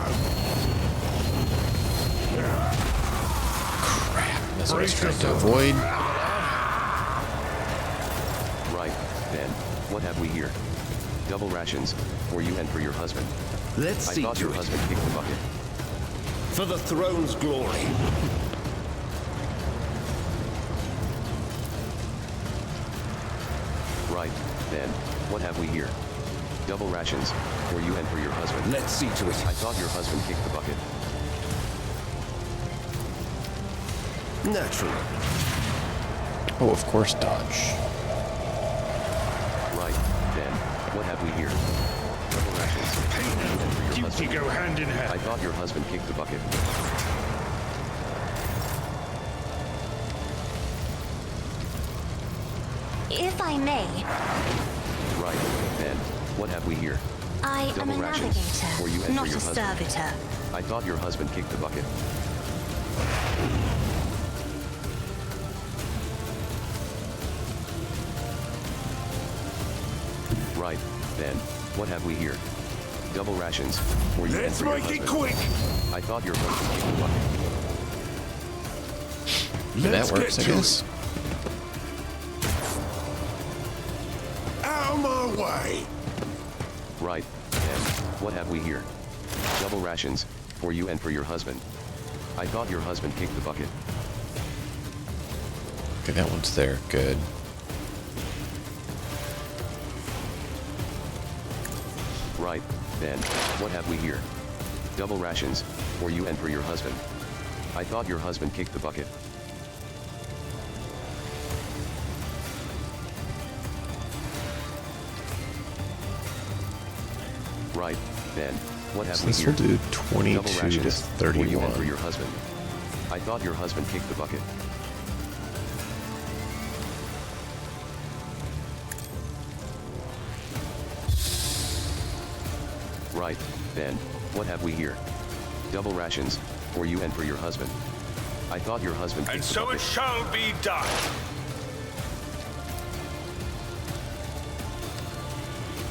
Crap. That's what I was trying to avoid. Right, then, what have we here? Double rations, for you and for your husband. Let's I see thought to your it. husband kicked the bucket. For the throne's glory. Right, then, what have we here? Double rations, for you and for your husband. Let's see to it. I thought your husband kicked the bucket. Naturally. Oh, of course, dodge. Right, then, what have we here? Double rations, for you and for your Duty husband. go hand in I hand. thought your husband kicked the bucket. If I may, Right, then, what have we here? I am Double a rations, for you navigator, and not for a your husband. servitor. I thought your husband kicked the bucket. Right, then, what have we here? Double rations, for you and Let's for your make it husband. quick. I thought your husband kicked the bucket. Let's That works, I get to guess. it. Out of my way. Right, then, what have we here? Double rations, for you and for your husband. I thought your husband kicked the bucket. Okay, that one's there. Good. Right, then, what have we here? Double rations, for you and for your husband. I thought your husband kicked the bucket. Right, then, what have So we this here? will do Double 22 rations, to for you and for 31. your husband. I thought your husband kicked the bucket. Right, then, what have we here? Double rations, for you and for your husband. I thought your husband And kicked the so it bucket. shall be done.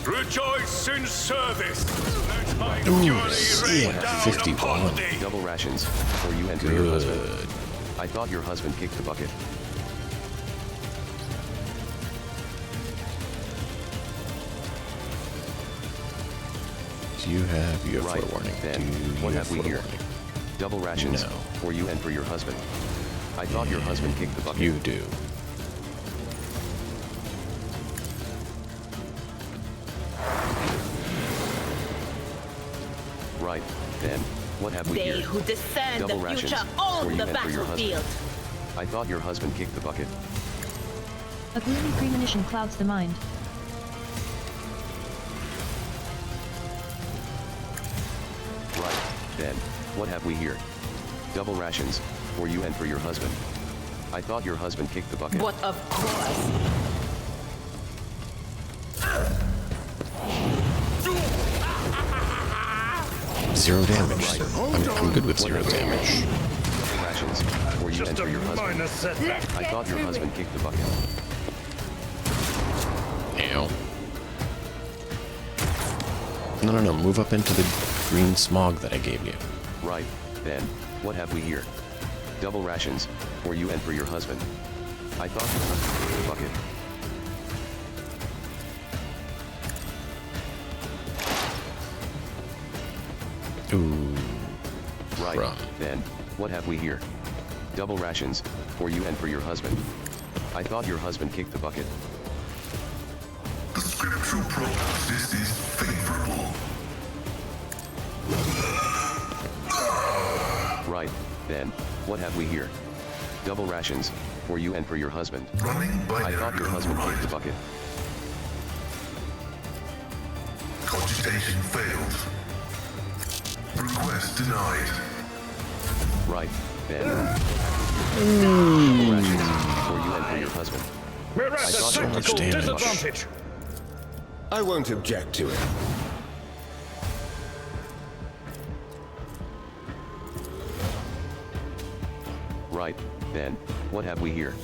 Rejoice in service. Let my Ooh, fury rain yeah, down 51. upon thee. Double rations for you and for your husband. Good. I thought your husband kicked the bucket. Do you have Right, forewarning? then, Do you what have have we here? forewarning? Double rations No. for you and for your husband. I thought your husband kicked the bucket. You do. Right, then, what have we They here? who discern Double the rations future for own you the and for your battlefield. husband. I thought your husband kicked the bucket. A gloomy premonition clouds the mind. Right, then, what have we here? Double rations for you and for your husband. I thought your husband kicked the bucket. But of course, 0 damage. I'm good with 0 damage. Double rations for you and Just a for your husband. minor setback. I thought your husband kicked the bucket. Ow. No. Move up into the green smog that I gave you. Right, then, what have we here? Double rations for you and for your husband. I thought your husband kicked the bucket. Ooh. Right, Rum. then, what have we here? Double rations for you and for your husband. I thought your husband kicked the bucket. The scriptural prognosis is favorable. Right, then, what have we here? Double rations for you and for your husband. Running by I their thought your gun husband kicked the right. bucket. Cogitation failed. Request denied. Right, then. Double rations for you and for your husband. We're at a thought so much tactical damage. disadvantage. I won't object to it. Right, then, what have we here?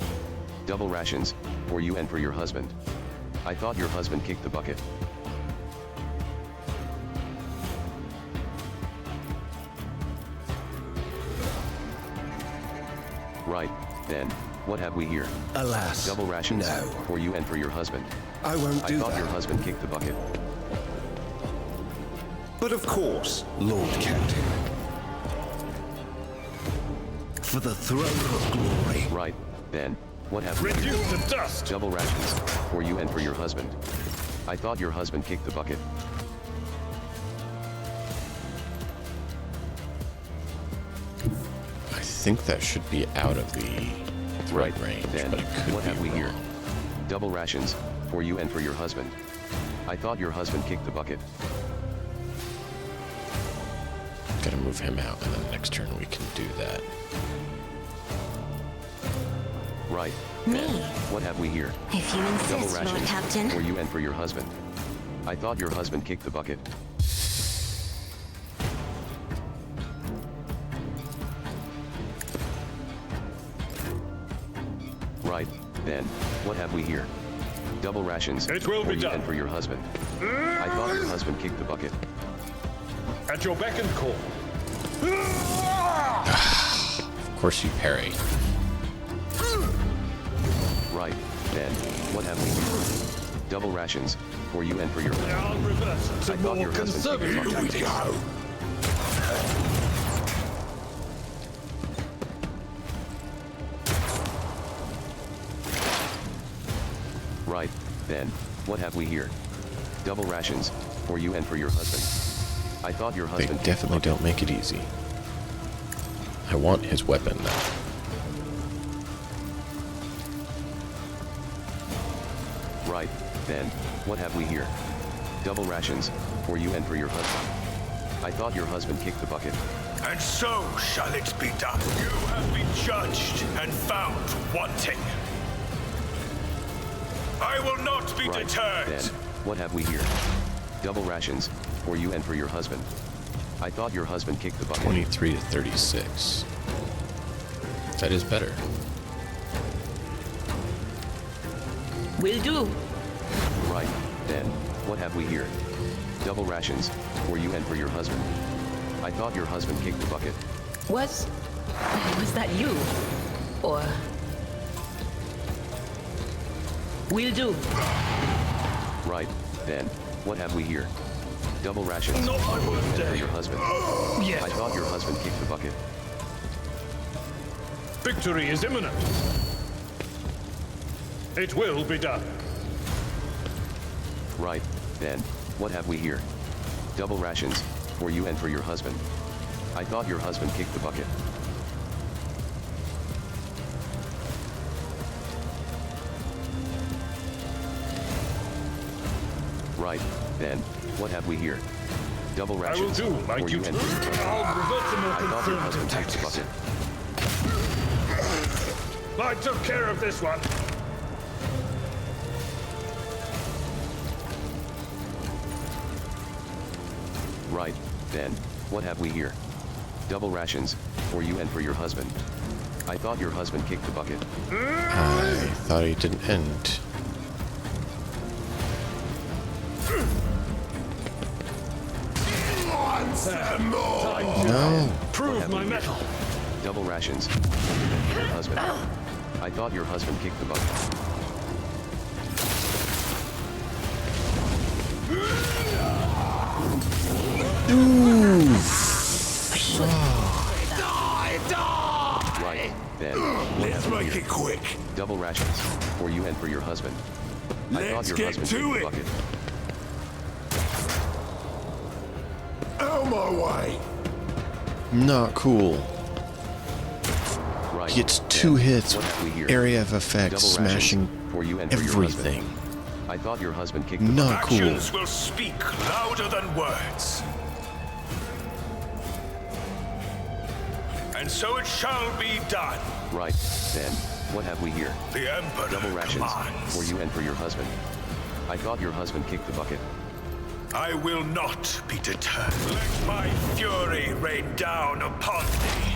Double rations for you and for your husband. I thought your husband kicked the bucket. Right, then, what have we here? Alas, Double rations no. for you and for your husband. I won't I do thought that. your husband kicked the bucket. But of course, Lord Captain. For the throne of glory. Right, then, what have we here? Reduced to dust. Double rations for you and for your husband. I thought your husband kicked the bucket. I think that should be out of the threat range, Then, but it could what be have we here? wrong. Double rations for you and for your husband. I thought your husband kicked the bucket. Gotta move him out, and then next turn we can do that. Right. Me. Then, what have we here? If you Double insist, Lord rations Captain. for you and for your husband. I thought your husband kicked the bucket. Right, then, what have we here? Double rations It will for be you done. and for your husband. I thought your husband kicked the bucket. At your beck and call. Of course you parry. Right, then, what have we here? Double rations for you and for your husband. I'll reverse to I thought more your husband kicked the conservative bucket. tactics. Right, then, what have we here? Double rations for you and for your husband. I thought your They husband kicked definitely the bucket. don't make it easy. I want his weapon, though. Right, then, what have we here? Double rations for you and for your husband. I thought your husband kicked the bucket. And so shall it be done. You have been judged and found wanting. I will not be Right, deterred. then, what have we here? Double rations for you and for your husband. I thought your husband kicked the bucket. 23 to 36. That is better. Will do. Right, then, what have we here? Double rations, for you and for your husband. I thought your husband kicked the bucket. Was that you? Or... Will do. Right, then, what have we here? Double rations, Not my for you and for birthday. your husband. Yes. I thought your husband kicked the bucket. Victory is imminent. It will be done. Right, then, what have we here? Double rations, for you and for your husband. I thought your husband kicked the bucket. Right, then, what have we here? Double I will rations, do my for you duty. and for your husband. I'll revert to more I thought your husband conservative kicked the tactics. bucket. I took care of this one. Right, then, what have we here? Double rations, for you and for your husband. I thought your husband kicked the bucket. I thought it didn't end. No. Prove my mettle. Double rations, for you and for your husband. I thought your husband kicked the bucket. Right, then, what Let's have we make here? it quick. Double rations, for you and for your husband. I thought Let's your get husband to kicked the it. bucket. Out of my way. Not cool. Right, Gets then, 2 hits, what have we here? area of effect, Double smashing rations, for you and for your husband. everything. I thought your husband kicked the Not cool. Actions will speak louder than words. And so it shall be done. Right, then, what have we here? The Emperor Double rations, commands. for you and for your husband. I thought your husband kicked the bucket. I will not be deterred. Let my fury rain down upon thee.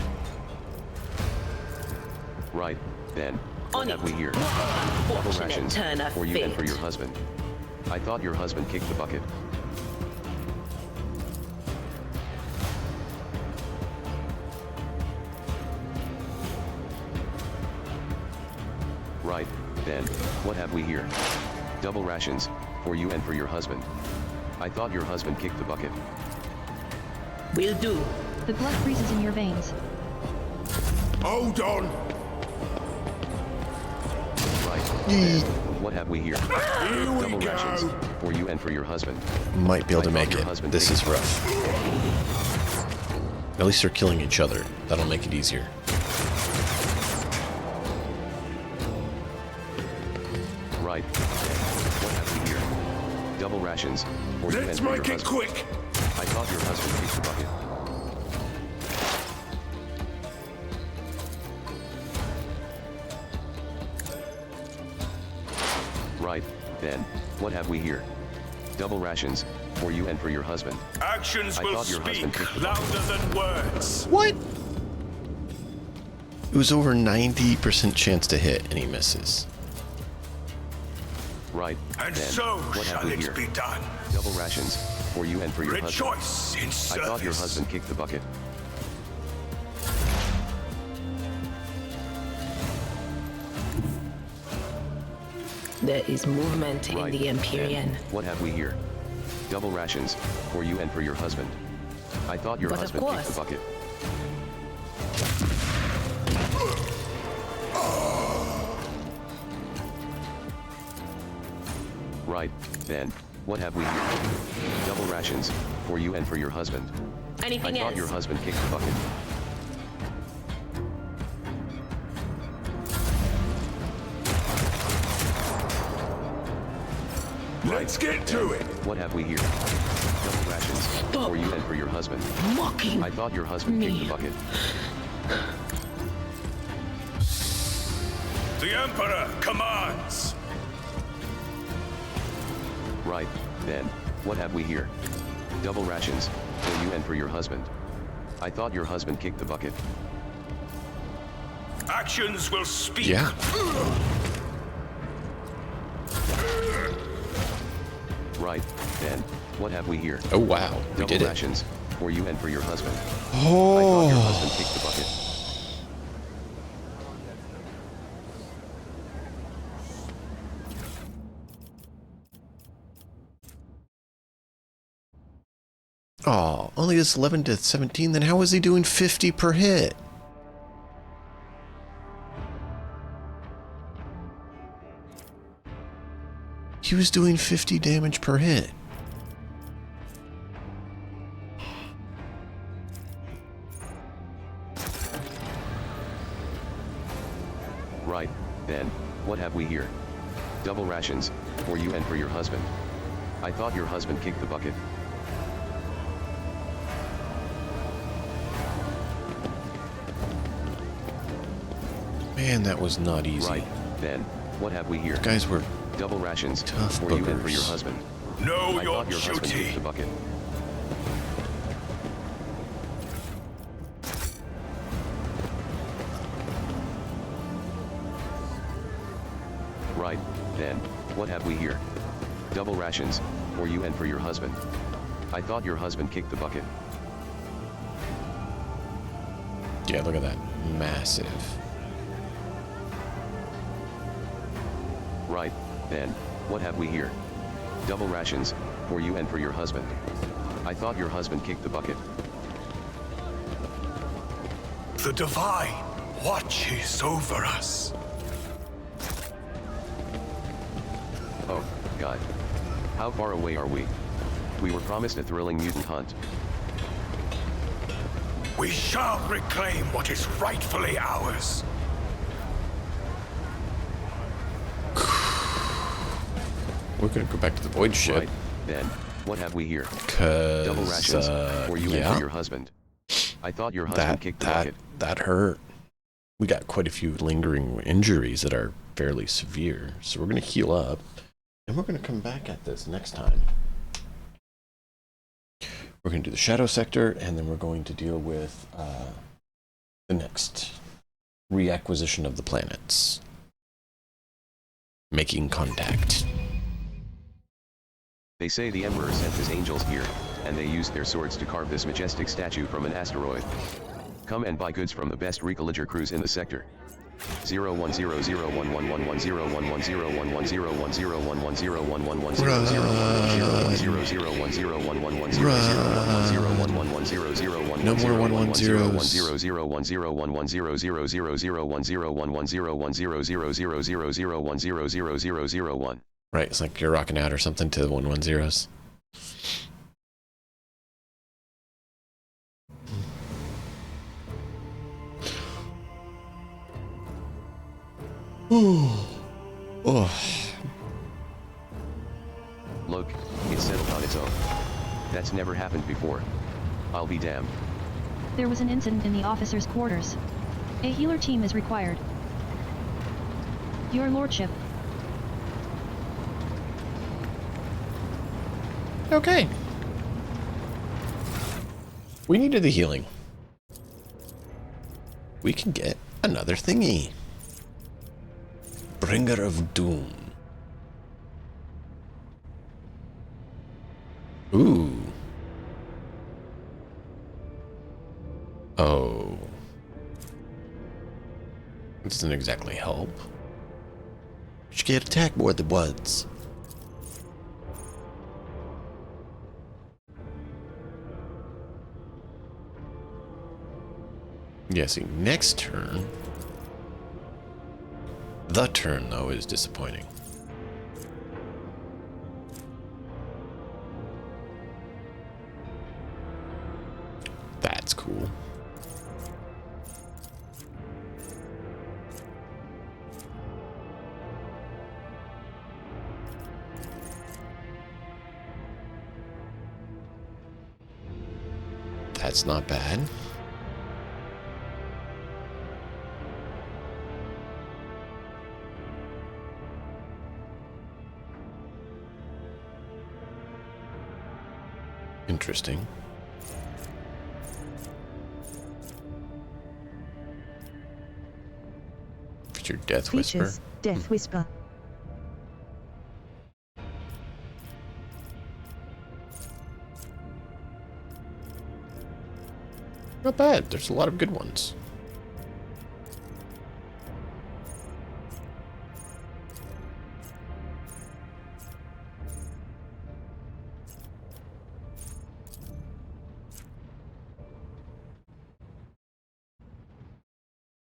Right, then, what On have it. we here? Double Fortunate rations, turn of for you and for fate. your husband. I thought your husband kicked the bucket. Right, then, what have we here? Double rations, for you and for your husband. I thought your husband kicked the bucket. Will do. The blood freezes in your veins. Hold on. Right, then, what have we here? Here we Double rations, go. for you and for your husband. Might be able to I thought make your it. husband This kicked is the rough. At least they're killing each other. That'll make it easier. Right, then, what have we here? Double rations, for you and Let's for your make it husband. quick. I thought your husband kicked the bucket. Right, then, what have we here? Double rations, for you and for your husband. Actions I will thought your husband speak kicked the bucket. louder than words. What? It was over 90% chance to hit, and he misses. Right, And then, so what have shall we it here? be done. Double rations, for you and for your husband. Rejoice in I service. thought your husband kicked the bucket. There is movement Right, in the Empyrean. then, what have we here? Double rations, for you and for your husband. I thought your But of husband kicked the course. bucket. Right, then, what have we here? Double rations, for you and for your husband. I Anything thought else? your husband kicked the bucket. Let's get to it. What have we here? Double rations, for you and for your husband. Mocking. I thought your husband kicked Me. the bucket. The Emperor commands. Right, then, what have we here? Double rations, for you and for your husband. I thought your husband kicked the bucket. Actions will speak. Right, then, what have we here? Oh wow, we Double did it. rations, for you and for your husband. I thought your Oh, husband kicked the bucket. oh, only this 11 to 17. Then how was he doing 50 per hit? He was doing 50 damage per hit. Right, then, what have we here? Double rations, for you and for your husband. I thought your husband kicked the bucket. Man, that was not easy. Right, then, what have we here? Guys were Double rations, tough for you and for your boogers. husband. Know I your thought your husband kicked duty. the bucket. Right, then, what have we here? Double rations, for you and for your husband. I thought your husband kicked the bucket. Yeah, look at that. Massive. Right, then, what have we here? Double rations, for you and for your husband. I thought your husband kicked the bucket. The Divine watches over us. Oh, God. How far away are we? We were promised a thrilling mutant hunt. We shall reclaim what is rightfully ours. We're gonna go back to the void ship. Right, then, what have we here? Cause Double rations, for you and yeah, for your husband. I thought your husband kicked the bucket. that hurt. We got quite a few lingering injuries that are fairly severe, so we're gonna heal up, and we're gonna come back at this next time. We're gonna do the shadow sector, and then we're going to deal with the next reacquisition of the planets. Making contact. They say the Emperor sent his angels here, and they used their swords to carve this majestic statue from an asteroid. Come and buy goods from the best Recolager crews in the sector. 010111111111111111111111111111111111111111111111111111111111111111111111111111111111111111111111111111111111111111111111111111111111111111111111111111111111111111111111111111111111111111111111111111111111111111111111111111111111111111111111111111111111111111111111111111111111111111111111111111111111111111111111111111111111111111111111111111111111111111111111111111111111111111111111111111111111111111111111111111111111111111111111111111111111111111111111111111111111111Look, it settled on its own. That's never happened before. I'll be damned. There was an incident in the officers' quarters. A healer team is required. Your lordship. Okay. We needed the healing. We can get another thingy. Bringer of Doom. Ooh. Oh. This doesn't exactly help. You can't attack more than once. Yeah, see, next turn. The turn, though, is disappointing. That's cool. That's not bad. Interesting. Feature Death Whisper. Features, Death Whisper. Not bad. There's a lot of good ones.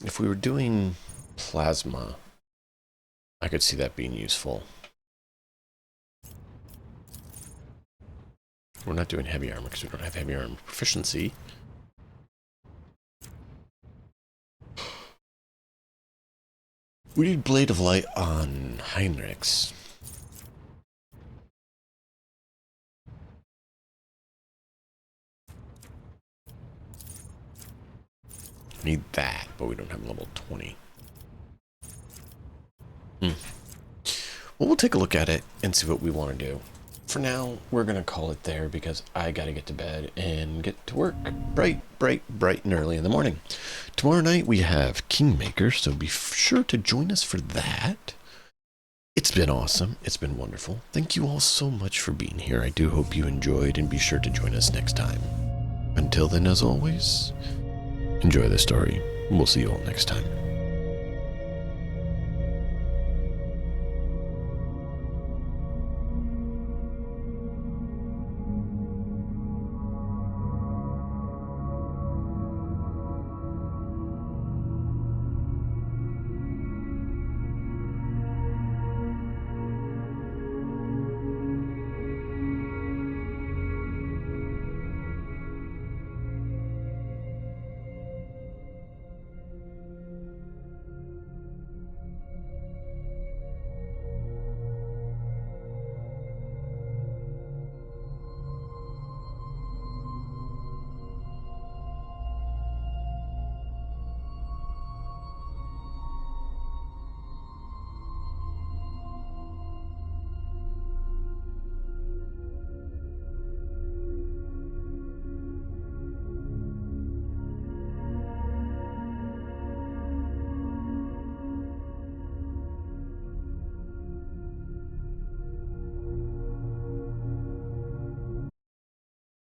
If we were doing plasma, I could see that being useful. We're not doing heavy armor because we don't have heavy armor proficiency. We need Blade of Light on Heinrichs. Need that, but we don't have level 20. Well, we'll take a look at it and see what we want to do. For now, we're going to call it there because I got to get to bed and get to work bright and early in the morning. Tomorrow night, we have Kingmaker, so be sure to join us for that. It's been awesome. It's been wonderful. Thank you all so much for being here. I do hope you enjoyed, and be sure to join us next time. Until then, as always, enjoy the story. We'll see you all next time.